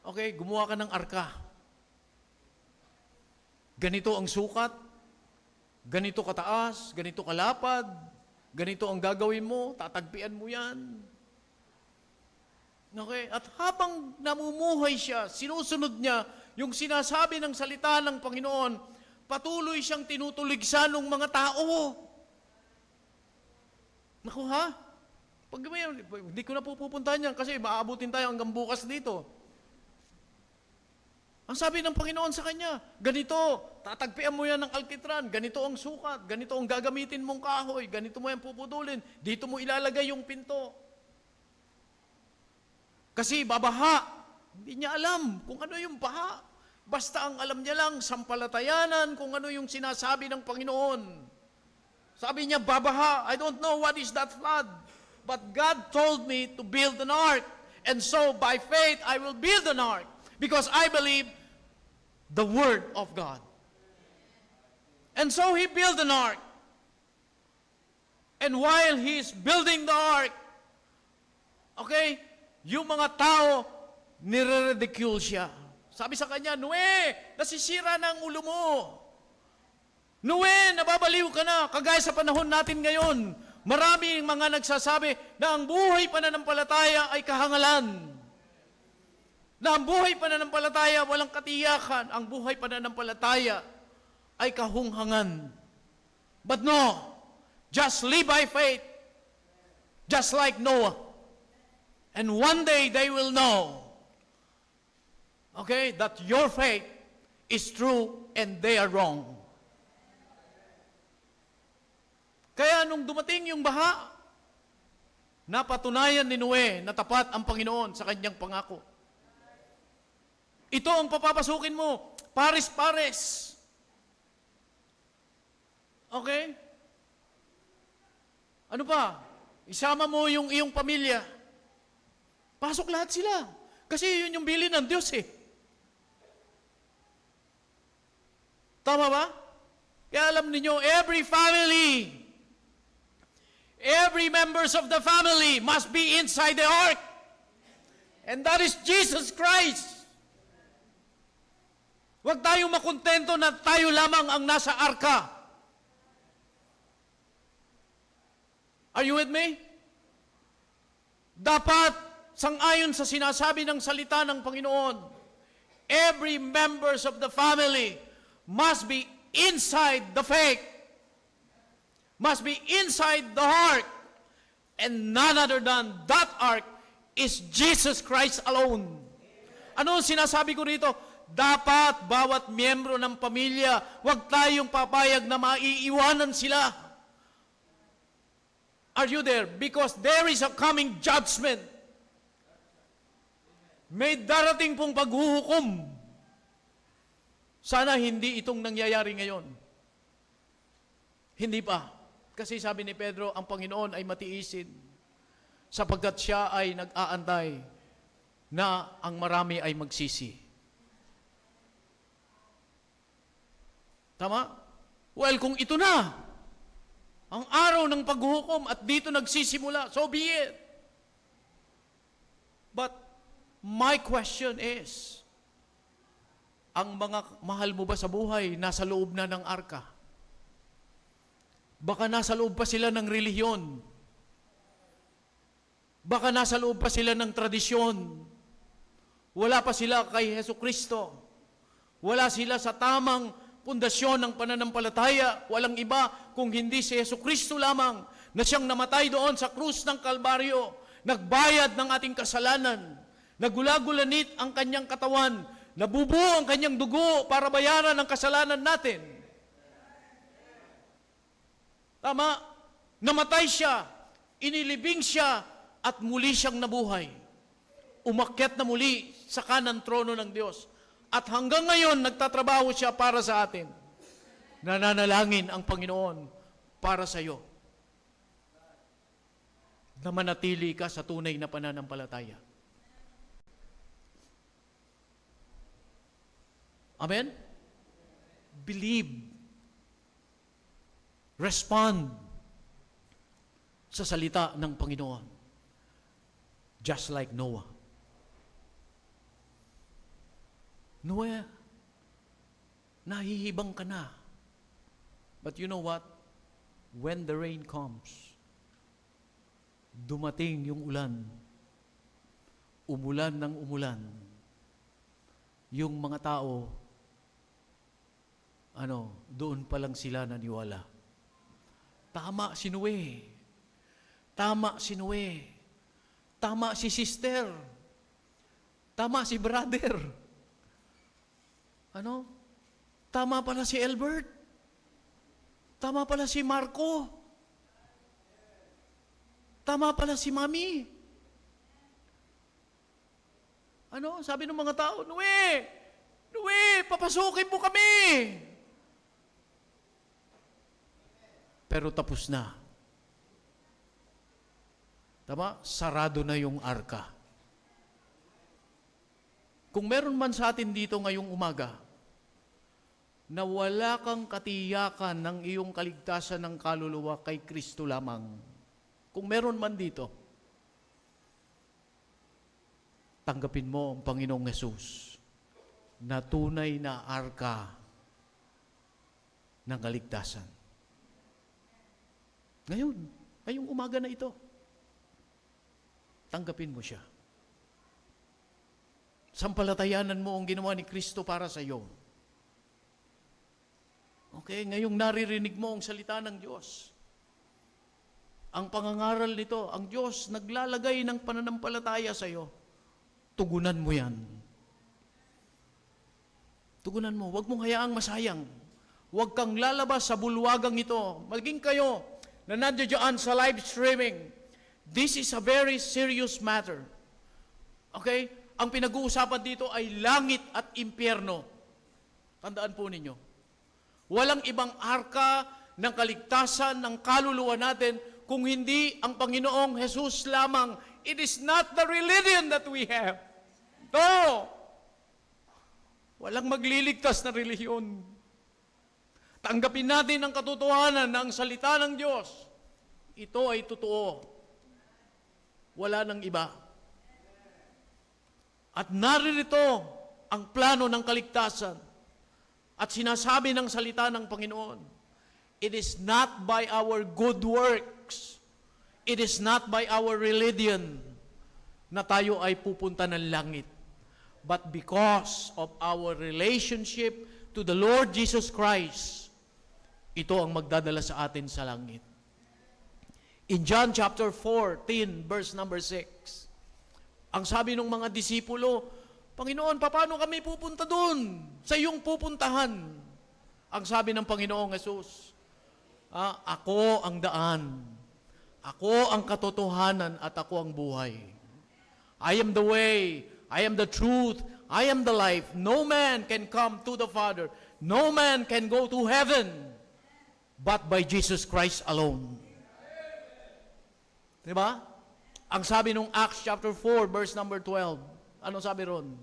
okay, gumawa ka ng arka. Ganito ang sukat, ganito kataas, ganito kalapad, ganito ang gagawin mo, tatagpian mo yan. Okay? At habang namumuhay siya, sinusunod niya yung sinasabi ng salita ng Panginoon, patuloy siyang tinutuligsa ng mga tao. Naku ha? Hindi ko na pupuntahan yan kasi maaabutin tayo hanggang bukas dito. Ang sabi ng Panginoon sa kanya, ganito, tatagpian mo yan ng alkitran, ganito ang sukat, ganito ang gagamitin mong kahoy, ganito mo yan puputulin, dito mo ilalagay yung pinto. Kasi babaha, hindi niya alam kung ano yung baha. Basta ang alam niya lang, sampalatayanan kung ano yung sinasabi ng Panginoon. Sabi niya, babaha, I don't know what is that flood. But God told me to build an ark. And so, by faith, I will build an ark. Because I believe the Word of God. And so, he built an ark. And while he's building the ark, okay, yung mga tao, nire-ridicule siya. Sabi sa kanya, Noe, nasisira na ang ulo mo. Noe, nababaliw ka na. Kagaya sa panahon natin ngayon, maraming mga nagsasabi na ang buhay pananampalataya ay kahangalan. Na ang buhay pananampalataya walang katiyakan. Ang buhay pananampalataya ay kahunghangan. But no, just live by faith. Just like Noah. And one day they will know, okay, that your faith is true and they are wrong. Kaya nung dumating yung baha, napatunayan ni Noe na tapat ang Panginoon sa kanyang pangako. Ito ang papapasukin mo, pares-pares. Okay? Ano pa? Isama mo yung iyong pamilya. Pasok lahat sila. Kasi yun yung bilin ng Diyos eh. Tama ba? Kaya alam niyo, every members of the family must be inside the ark. And that is Jesus Christ. Huwag tayong makontento na tayo lamang ang nasa arka. Are you with me? Dapat, sang-ayon sa sinasabi ng salita ng Panginoon, every members of the family must be inside the faith. Must be inside the ark. And none other than that ark is Jesus Christ alone. Ano ang sinasabi ko rito? Dapat bawat miyembro ng pamilya, huwag tayong papayag na maiiwanan sila. Are you there? Because there is a coming judgment. May darating pong paghuhukom. Sana hindi itong nangyayari ngayon. Hindi pa. Kasi sabi ni Pedro, ang Panginoon ay matiisin sapagkat siya ay nag-aantay na ang marami ay magsisi. Tama? Well, kung ito na, ang araw ng paghuhukom at dito nagsisimula, so be it. But my question is, ang mga mahal mo ba sa buhay nasa loob na ng arka? Baka nasa loob pa sila ng relihiyon. Baka nasa loob pa sila ng tradisyon. Wala pa sila kay Jesucristo. Wala sila sa tamang pundasyon ng pananampalataya. Walang iba kung hindi si Jesucristo lamang na siyang namatay doon sa krus ng Kalbaryo, nagbayad ng ating kasalanan, nagula-gulanit ang kanyang katawan, nabubuo ang kanyang dugo para bayaran ang kasalanan natin. Tama? Namatay siya, inilibing siya, at muli siyang nabuhay. Umakyat na muli sa kanang trono ng Diyos. At hanggang ngayon, nagtatrabaho siya para sa atin. Nananalangin ang Panginoon para sa iyo. Na manatili ka sa tunay na pananampalataya. Amen? Believe. Respond sa salita ng Panginoon. Just like Noah. Noah, nahihibang ka na. But you know what? When the rain comes, dumating yung ulan, umulan ng umulan, yung mga tao, doon pa lang sila naniwala. Tama si Noe. Tama si Noe. Tama si sister. Tama si brother. Tama pala si Albert. Tama pala si Marco. Tama pala si Mami. Sabi ng mga tao, Noe, papasukin mo kami. Pero tapos na. Tama? Sarado na yung arka. Kung meron man sa atin dito ngayong umaga, na wala kang katiyakan ng iyong kaligtasan ng kaluluwa kay Kristo lamang, kung meron man dito, tanggapin mo ang Panginoong Hesus na tunay na arka ng kaligtasan. Ngayong umaga na ito, tanggapin mo siya. Sampalatayanan mo ang ginawa ni Kristo para sa iyo. Okay, ngayong naririnig mo ang salita ng Diyos. Ang pangangaral nito, ang Diyos naglalagay ng pananampalataya sa iyo. Tugunan mo yan. Tugunan mo. Huwag mong hayaang masayang. Huwag kang lalabas sa bulwagang ito. Maging kayo na nandiyan sa live streaming. This is a very serious matter. Okay? Ang pinag-uusapan dito ay langit at impyerno. Tandaan po ninyo. Walang ibang arka ng kaligtasan ng kaluluwa natin kung hindi ang Panginoong Jesus lamang. It is not the religion that we have. No! Walang magliligtas na relihiyon. Tanggapin natin ang katotohanan ng salita ng Diyos. Ito ay totoo. Wala nang iba. At naririto ang plano ng kaligtasan. At sinasabi ng salita ng Panginoon, it is not by our good works, it is not by our religion na tayo ay pupunta ng langit, but because of our relationship to the Lord Jesus Christ, ito ang magdadala sa atin sa langit. In John chapter 14, verse number 6, ang sabi ng mga disipulo, Panginoon, paano kami pupunta doon? Sa iyong pupuntahan. Ang sabi ng Panginoong Jesus, ako ang daan, ako ang katotohanan at ako ang buhay. I am the way, I am the truth, I am the life. No man can come to the Father. No man can go to heaven but by Jesus Christ alone. Diba? Ang sabi nung Acts chapter 4, verse number 12, ano sabi ron?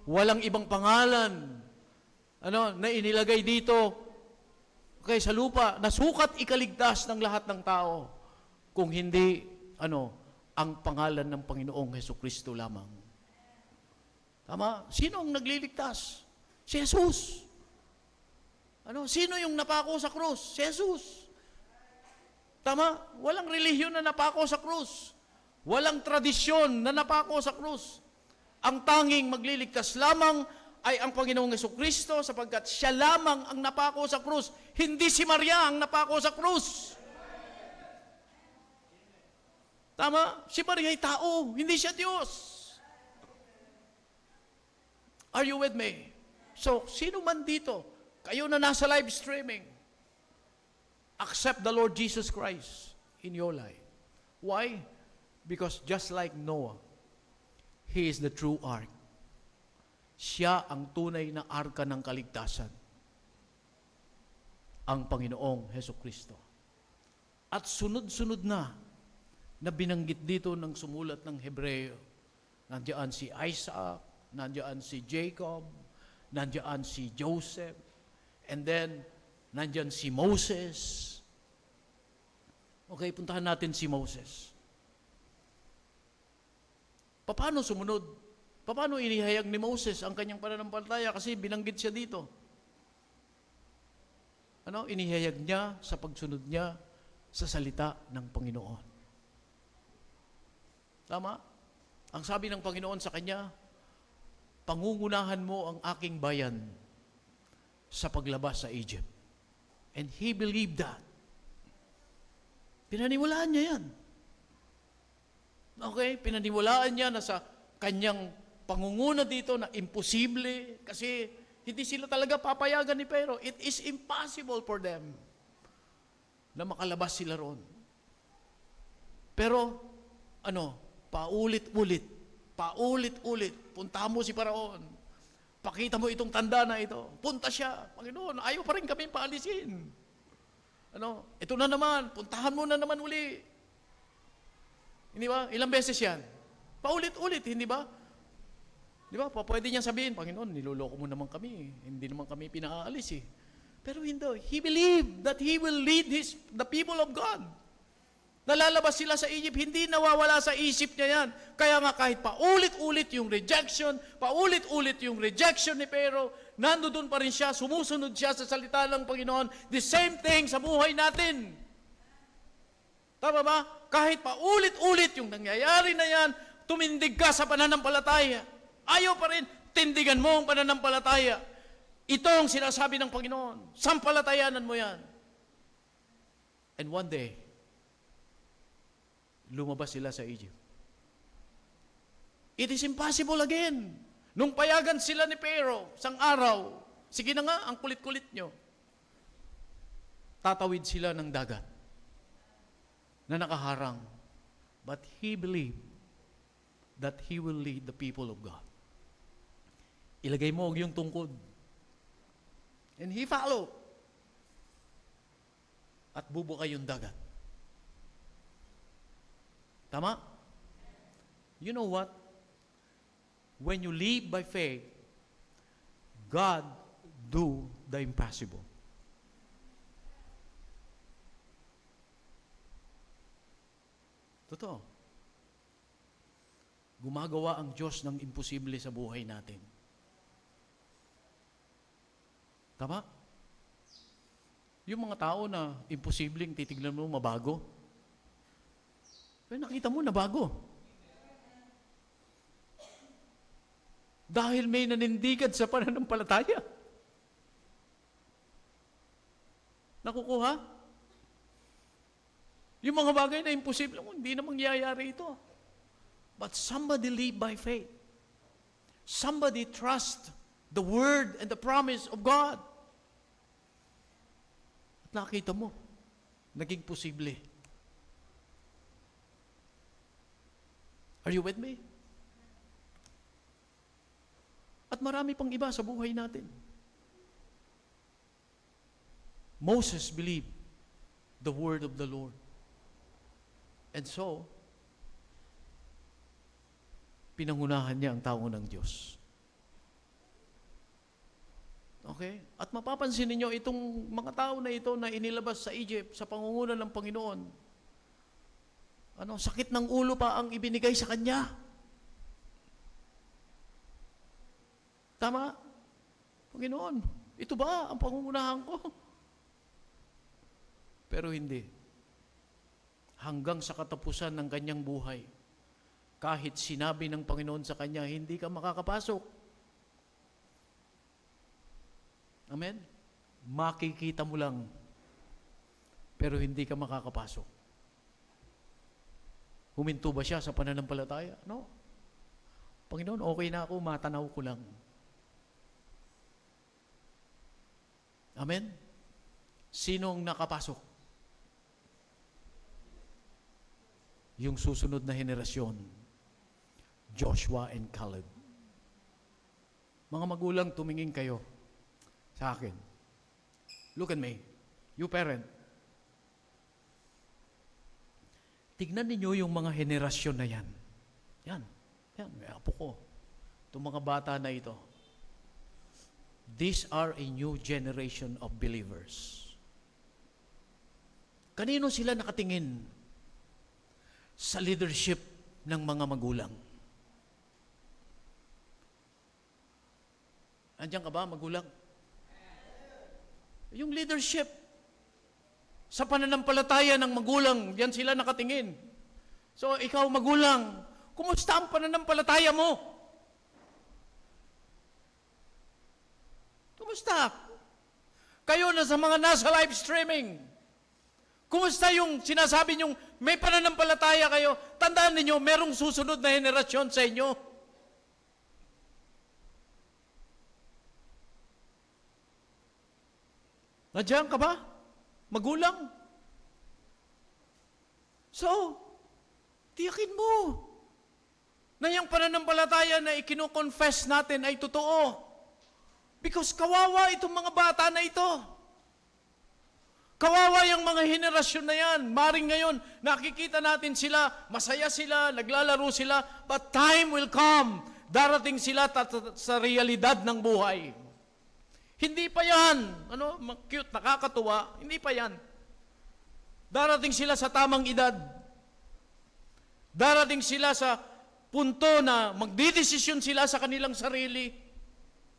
Walang ibang pangalan na inilagay dito sa lupa na sukat ikaligtas ng lahat ng tao kung hindi ang pangalan ng Panginoong Hesukristo lamang. Tama? Sino ang nagliligtas? Si Jesus. Sino yung napako sa krus? Si Jesus. Tama? Walang relihiyon na napako sa krus. Walang tradisyon na napako sa krus. Ang tanging magliligtas lamang ay ang Panginoong Hesukristo sapagkat siya lamang ang napako sa krus. Hindi si Maria ang napako sa krus. Tama? Si Maria ay tao, hindi siya Diyos. Are you with me? So, sino man dito, kayo na nasa live streaming, accept the Lord Jesus Christ in your life. Why? Because just like Noah, he is the true ark. Siya ang tunay na arka ng kaligtasan. Ang Panginoong Hesukristo. At sunod-sunod na binanggit dito ng sumulat ng Hebreo. Nandiyan si Isaac, nandiyan si Jacob, nandiyan si Joseph, and then nandiyan si Moses. Okay, puntahan natin si Moses. Paano sumunod? Paano inihayag ni Moses ang kanyang pananampalataya? Kasi binanggit siya dito. Inihayag niya sa pagsunod niya sa salita ng Panginoon. Tama? Ang sabi ng Panginoon sa kanya, pangungunahan mo ang aking bayan sa paglabas sa Egypt. And he believed that. Pinaniwalaan niya yan. Okay, pinaniwalaan niya na sa kanyang pangunguna dito na imposible kasi hindi sila talaga papayagan ni Pero. It is impossible for them na makalabas sila ron. Pero, paulit-ulit, puntahan mo si Paraon. Pakita mo itong tanda na ito. Punta siya. Panginoon, ayaw pa rin kami paalisin. Ito na naman, puntahan mo na naman uli. Hindi ba? Ilang beses yan? Paulit-ulit, hindi ba? Di ba? Pwede niyang sabihin, Panginoon, niloloko mo naman kami. Hindi naman kami pinaalis . Pero hindi. He believed that He will lead the people of God. Nalalabas sila sa Egypt, hindi nawawala sa isip niya yan. Kaya nga kahit paulit-ulit yung rejection ni Pero, nandoon pa rin siya, sumusunod siya sa salita ng Panginoon. The same thing sa buhay natin. Tama ba? Kahit pa ulit-ulit yung nangyayari na yan, tumindig ka sa pananampalataya. Ayaw pa rin, tindigan mo ang pananampalataya. Ito ang sinasabi ng Panginoon. Sampalatayanan mo yan. And one day, lumabas sila sa Egypt. It is impossible again. Nung payagan sila ni Pharaoh, sang araw, sige na nga, ang kulit-kulit nyo. Tatawid sila ng dagat na nakaharang. But he believed that he will lead the people of God. Ilagay mo yung tungkod. And he followed. At bubuka yung dagat. Tama? You know what? When you live by faith, God do the impossible. Totoo. Gumagawa ang Diyos ng imposible sa buhay natin. Tama? Yung mga tao na imposibleng titignan mo mabago, pero nakita mo nabago. Dahil may nanindigan sa pananampalataya. Nakukuha? Yung mga bagay na imposible, hindi na mangyayari ito. But somebody live by faith. Somebody trust the word and the promise of God. At nakita mo, naging posible. Are you with me? At marami pang iba sa buhay natin. Moses believed the word of the Lord. And so, pinangunahan niya ang tao ng Diyos. Okay? At mapapansin ninyo, itong mga tao na ito na inilabas sa Egypt sa pangunguna ng Panginoon, sakit ng ulo pa ang ibinigay sa kanya. Tama? Panginoon, ito ba ang pangungunahan ko? Pero hindi. Hanggang sa katapusan ng kanyang buhay, kahit sinabi ng Panginoon sa kanya, hindi ka makakapasok. Amen? Makikita mo lang, pero hindi ka makakapasok. Huminto ba siya sa pananampalataya? No. Panginoon, okay na ako, matanaw ko lang. Amen? Sinong nakapasok? Yung susunod na henerasyon, Joshua and Caleb. Mga magulang, tumingin kayo sa akin. Look at me. You parent. Tignan ninyo yung mga henerasyon na yan. Yan. May apo ko. Itong mga bata na ito. These are a new generation of believers. Kanino sila nakatingin? Sa leadership ng mga magulang. Andiyan ka ba, magulang? Yung leadership sa pananampalataya ng magulang, yan sila nakatingin. So, ikaw magulang, kumusta ang pananampalataya mo? Kumusta? Kayo na sa mga nasa live streaming, kumusta yung sinasabi niyong may pananampalataya kayo? Tandaan ninyo, merong susunod na henerasyon sa inyo. Nandiyan ka ba? Magulang? So, tiyakin mo na yung pananampalataya na ikino-confess natin ay totoo. Because kawawa itong mga bata na ito. Kawawa yung mga henerasyon na yan. Maring ngayon, nakikita natin sila, masaya sila, naglalaro sila, but time will come. Darating sila sa realidad ng buhay. Hindi pa yan. Cute, nakakatuwa. Hindi pa yan. Darating sila sa tamang edad. Darating sila sa punto na magdidesisyon sila sa kanilang sarili.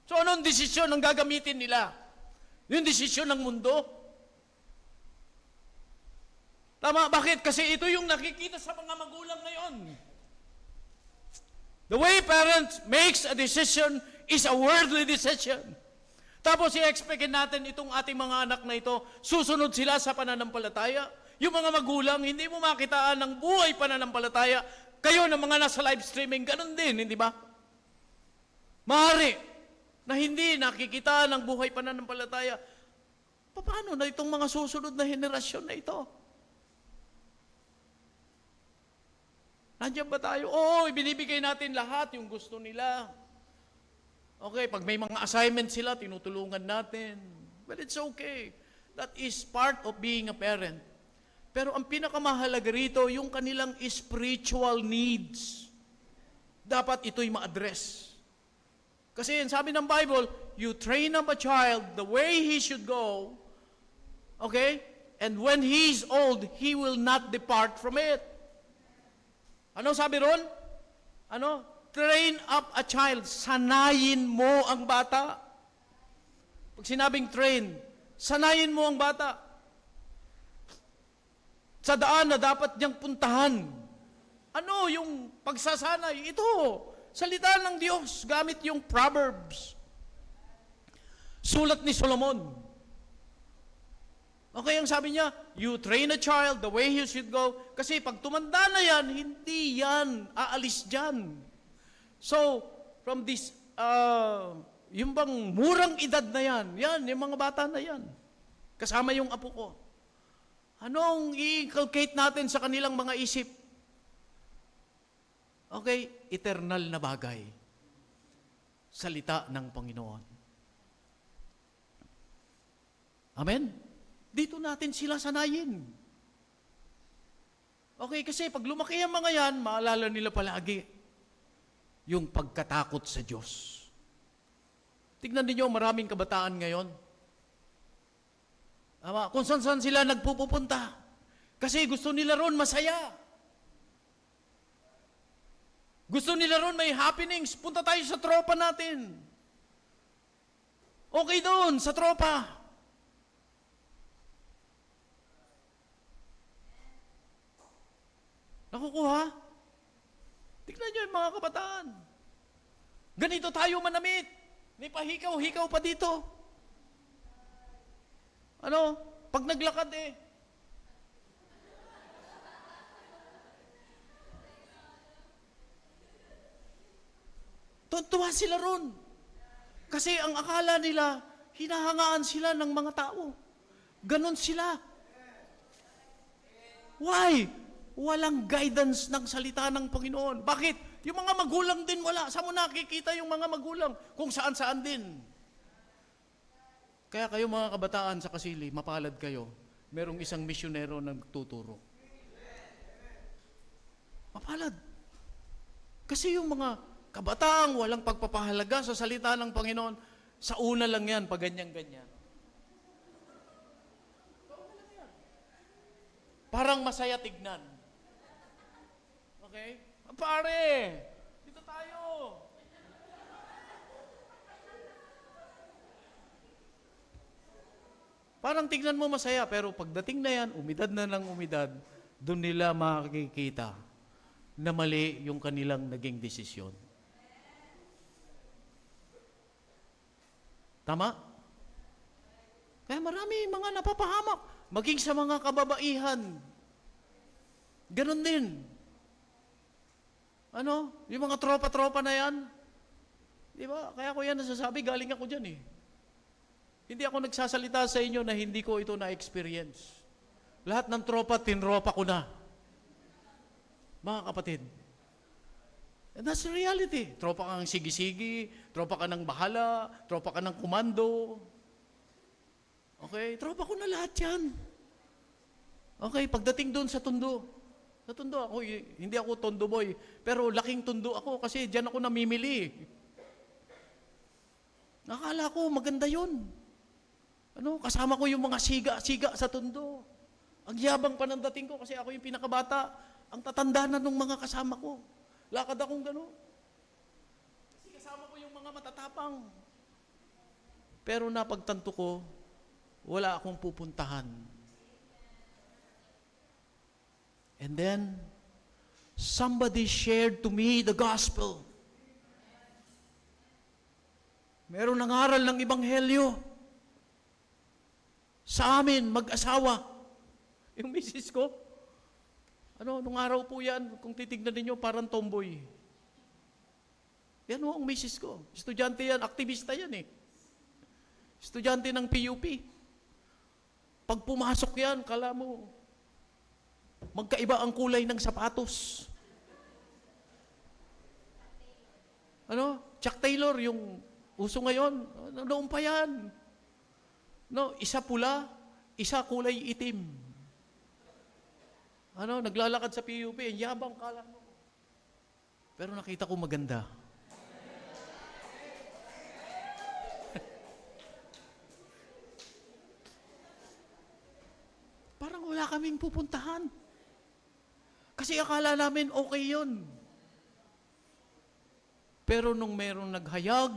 So anong desisyon ang gagamitin nila? Yung desisyon ng mundo? Tama, bakit? Kasi ito yung nakikita sa mga magulang ngayon. The way parents makes a decision is a worldly decision. Tapos i-expectin natin itong ating mga anak na ito, susunod sila sa pananampalataya. Yung mga magulang, hindi mo makitaan ng buhay pananampalataya. Kayo na mga nasa live streaming, ganun din, hindi ba? Maaari na hindi nakikita ng buhay pananampalataya. Paano na itong mga susunod na henerasyon na ito? Nandiyan ba tayo? Oo, ibinibigay natin lahat yung gusto nila. Okay, pag may mga assignment sila, tinutulungan natin. But it's okay. That is part of being a parent. Pero ang pinakamahalaga rito, yung kanilang spiritual needs. Dapat ito'y ma-address. Kasi sabi ng Bible, you train up a child the way he should go, okay? And when he's old, he will not depart from it. Ano sabi ron? Ano? Train up a child. Sanayin mo ang bata. Pag sinabing train, sanayin mo ang bata sa daan na dapat niyang puntahan. Ano yung pagsasanay? Ito, salita ng Diyos, gamit yung Proverbs. Sulat ni Solomon. Okay, ang sabi niya, you train a child the way he should go. Kasi pag tumanda na yan, hindi yan aalis dyan. So, from this, yung bang murang edad na yan, yung mga bata na yan. Kasama yung apo ko. Anong i-inculcate natin sa kanilang mga isip? Okay, eternal na bagay. Salita ng Panginoon. Amen? Dito natin sila sanayin. Okay, kasi pag lumaki ang mga yan, maalala nila palagi yung pagkatakot sa Diyos. Tignan niyo maraming kabataan ngayon. Kung saan sila nagpupunta. Kasi gusto nila ron masaya. Gusto nila ron may happenings. Punta tayo sa tropa natin. Okay doon, sa tropa. Nakukuha? Tignan nyo yung mga kabataan. Ganito tayo manamit. May pahikaw-hikaw pa dito. Ano? Pag naglakad tuwa sila ron. Kasi ang akala nila, hinahangaan sila ng mga tao. Ganon sila. Why? Walang guidance ng salita ng Panginoon. Bakit? Yung mga magulang din wala. Saan mo nakikita yung mga magulang? Kung saan-saan din. Kaya kayo mga kabataan sa Kasili, mapalad kayo. Merong isang misyonero na nagtuturo. Mapalad. Kasi yung mga kabataang walang pagpapahalaga sa salita ng Panginoon, sa una lang yan, pag ganyan-ganyan. Parang masaya tignan. Okay? Pare, dito tayo. Parang tignan mo masaya, pero pagdating na yan, umidad na ng umidad, doon nila makikita na mali yung kanilang naging desisyon. Tama? Kaya marami mga napapahamak, maging sa mga kababaihan. Ganon din. Ano? Yung mga tropa-tropa na yan. Di ba? Kaya ko yan nasasabi, galing ako dyan eh. Hindi ako nagsasalita sa inyo na hindi ko ito na-experience. Lahat ng tropa, tinropa ko na. Mga kapatid. And that's the reality. Tropa ka ng sige-sige, tropa ka ng bahala, tropa ka ng komando. Okay? Tropa ko na lahat yan. Okay? Pagdating doon sa Tondo, ako, hindi ako Tondo boy, pero laking Tondo ako kasi dyan ako namimili. Nakala ko, maganda yun. Ano, kasama ko yung mga siga sa Tondo. Ang yabang pa ng dating ko kasi ako yung pinakabata. Ang tatanda na nung mga kasama ko. Lakad akong gano'n. Kasi kasama ko yung mga matatapang. Pero napagtanto ko, wala akong pupuntahan. And then, somebody shared to me the gospel. Meron nangaral ng Ebanghelyo sa amin, mag-asawa. Yung misis ko, nung araw po yan, kung titignan ninyo, parang tomboy. Yan ang misis ko. Estudyante yan, aktivista yan eh. Estudyante ng PUP. Pag pumasok yan, kala mo, magkaiba ang kulay ng sapatos. Chuck Taylor, yung uso ngayon, noon pa yan. Isa pula, isa kulay itim. Naglalakad sa PUP, yabang kala mo. Pero nakita ko maganda. Parang wala kaming pupuntahan. Kasi akala namin okay yun. Pero nung merong naghayag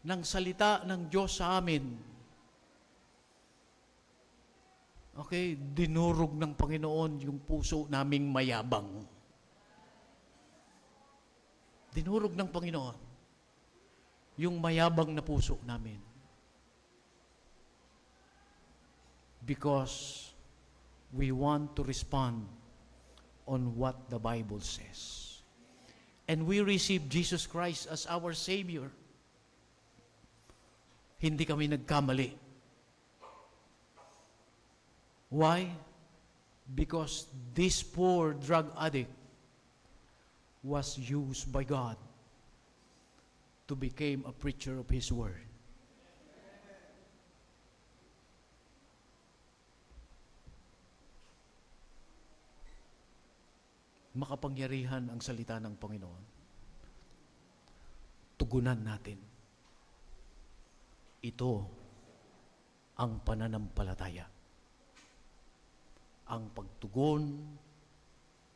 ng salita ng Diyos sa amin, dinurog ng Panginoon yung puso naming mayabang. Dinurog ng Panginoon yung mayabang na puso namin. Because we want to respond on what the Bible says. And we receive Jesus Christ as our Savior. Hindi kami nagkamali. Why? Because this poor drug addict was used by God to become a preacher of His Word. Makapangyarihan ang salita ng Panginoon. Tugunan natin. Ito ang pananampalataya. Ang pagtugon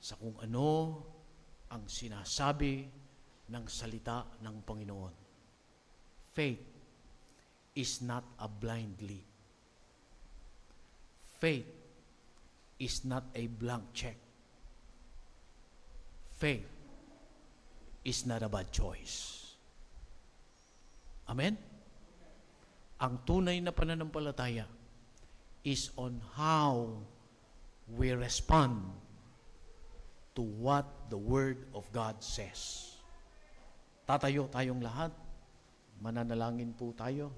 sa kung ano ang sinasabi ng salita ng Panginoon. Faith is not a blind leap. Faith is not a blank check. Faith is not a bad choice. Amen? Ang tunay na pananampalataya is on how we respond to what the Word of God says. Tatayo tayong lahat. Mananalangin po tayo.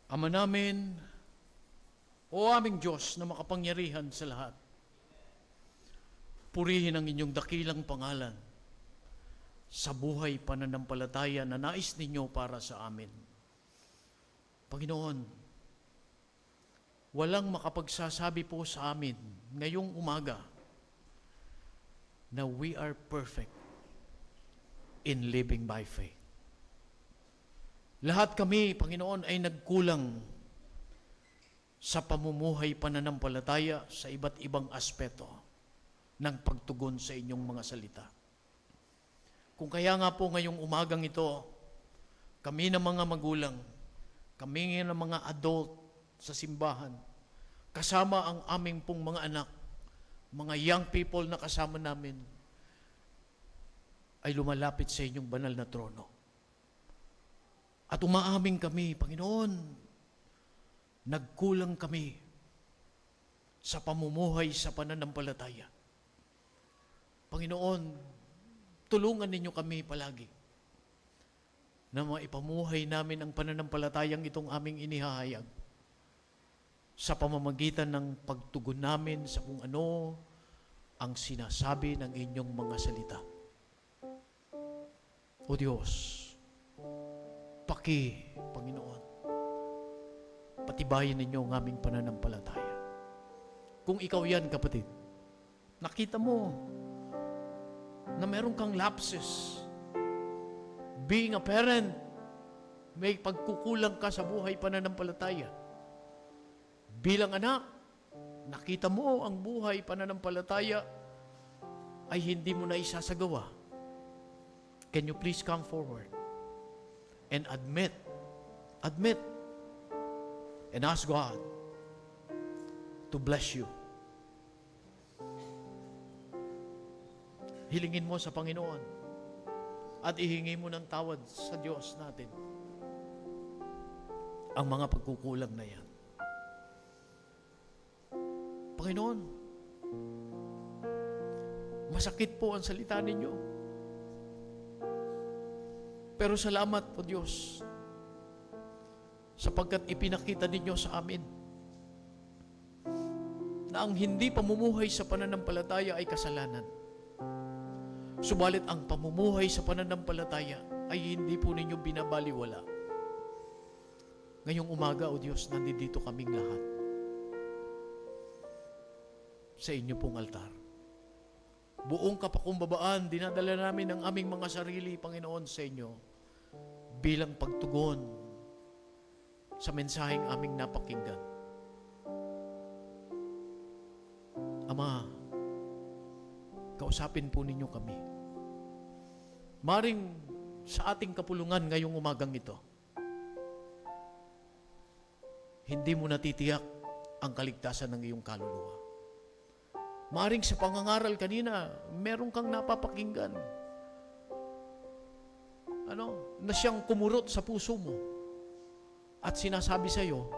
Ama namin, o aming Diyos na makapangyarihan sa lahat, purihin ang inyong dakilang pangalan sa buhay pananampalataya na nais ninyo para sa amin. Panginoon, walang makapagsasabi po sa amin ngayong umaga na we are perfect in living by faith. Lahat kami, Panginoon, ay nagkulang sa pamumuhay pananampalataya sa iba't ibang aspeto ng pagtugon sa inyong mga salita. Kung kaya nga po ngayong umagang ito, kami na mga magulang, kami na mga adult sa simbahan, kasama ang aming pong mga anak, mga young people na kasama namin, ay lumalapit sa inyong banal na trono. At umaaming kami, Panginoon, nagkulang kami sa pamumuhay sa pananampalataya. Panginoon, tulungan ninyo kami palagi na maipamuhay namin ang pananampalatayang itong aming inihahayag sa pamamagitan ng pagtugon namin sa kung ano ang sinasabi ng inyong mga salita. O Diyos, Panginoon, patibayin ninyo ang aming pananampalataya. Kung ikaw yan, kapatid, nakita mo na meron kang lapses. Being a parent, may pagkukulang ka sa buhay pananampalataya. Bilang anak, nakita mo ang buhay pananampalataya ay hindi mo na isasagawa. Can you please come forward and admit, and ask God to bless you. Hilingin mo sa Panginoon at ihingi mo ng tawad sa Diyos natin ang mga pagkukulang na yan. Panginoon, masakit po ang salita ninyo. Pero salamat po Diyos sapagkat ipinakita ninyo sa amin na ang hindi pamumuhay sa pananampalataya ay kasalanan. Subalit ang pamumuhay sa pananampalataya ay hindi po ninyo binabaliwala. Ngayong umaga, O Diyos, nandito kaming lahat sa inyo pong altar. Buong kapakumbabaan, dinadala namin ang aming mga sarili, Panginoon, sa inyo bilang pagtugon sa mensaheng aming napakinggan. Ama, kausapin po ninyo kami. Maring sa ating kapulungan ngayong umagang ito, hindi mo natitiyak ang kaligtasan ng iyong kaluluwa. Maring sa pangangaral kanina, meron kang napapakinggan. Na siyang kumurot sa puso mo at sinasabi sa iyo,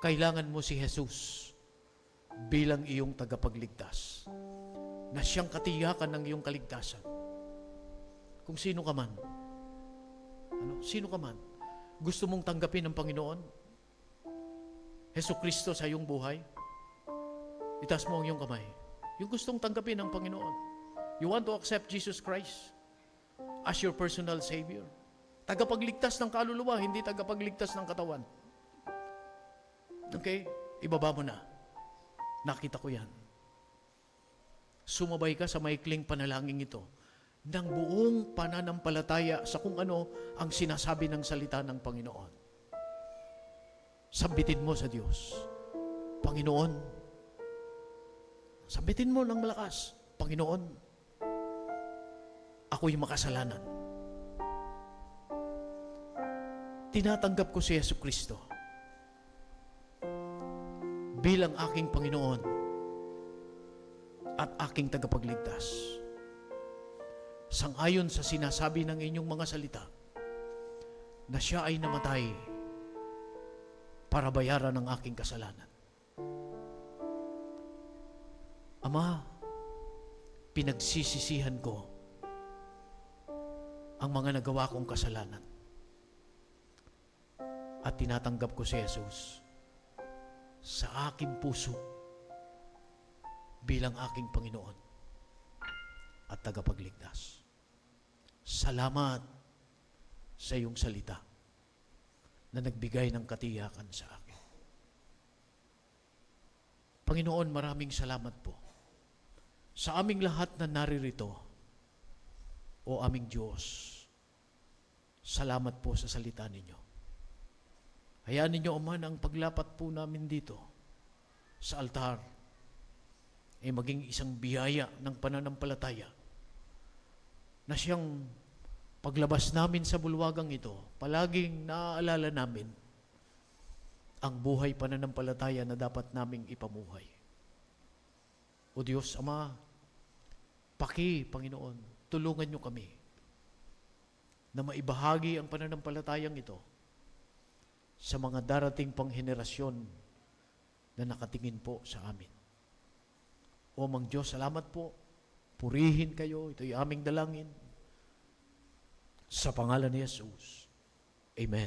kailangan mo si Jesus bilang iyong tagapagligtas. Na siyang katiyakan ng iyong kaligtasan. Kung sino ka man, sino ka man, gusto mong tanggapin ng Panginoon, Jesucristo sa iyong buhay, itaas mo ang iyong kamay. Yung gustong tanggapin ng Panginoon. You want to accept Jesus Christ as your personal Savior. Tagapagligtas ng kaluluwa, hindi tagapagligtas ng katawan. Okay? Ibaba mo na. Nakita ko yan. Sumabay ka sa maikling panalangin ito ng buong pananampalataya sa kung ano ang sinasabi ng salita ng Panginoon. Sambitin mo sa Diyos, Panginoon, sambitin mo ng malakas, Panginoon, ako'y makasalanan. Tinatanggap ko si Jesucristo bilang aking Panginoon at aking tagapagligtas. Sang-ayon sa sinasabi ng inyong mga salita na siya ay namatay para bayaran ang aking kasalanan. Ama, pinagsisisihan ko ang mga nagawa kong kasalanan at tinatanggap ko si Jesus sa aking puso bilang aking Panginoon at tagapagligtas. Salamat sa iyong salita na nagbigay ng katiyakan sa akin. Panginoon, maraming salamat po sa aming lahat na naririto, o aming Diyos. Salamat po sa salita ninyo. Hayaan ninyo, Ama, na ang paglapat po namin dito sa altar ay maging isang biyaya ng pananampalataya na siyang paglabas namin sa bulwagang ito, palaging naaalala namin ang buhay pananampalataya na dapat naming ipamuhay. O Diyos, Ama, Panginoon, tulungan niyo kami na maibahagi ang pananampalatayang ito sa mga darating pang henerasyon na nakatingin po sa amin. O Mang Diyos, salamat po. Purihin kayo. Ito'y aming dalangin. Sa pangalan ni Jesus. Amen.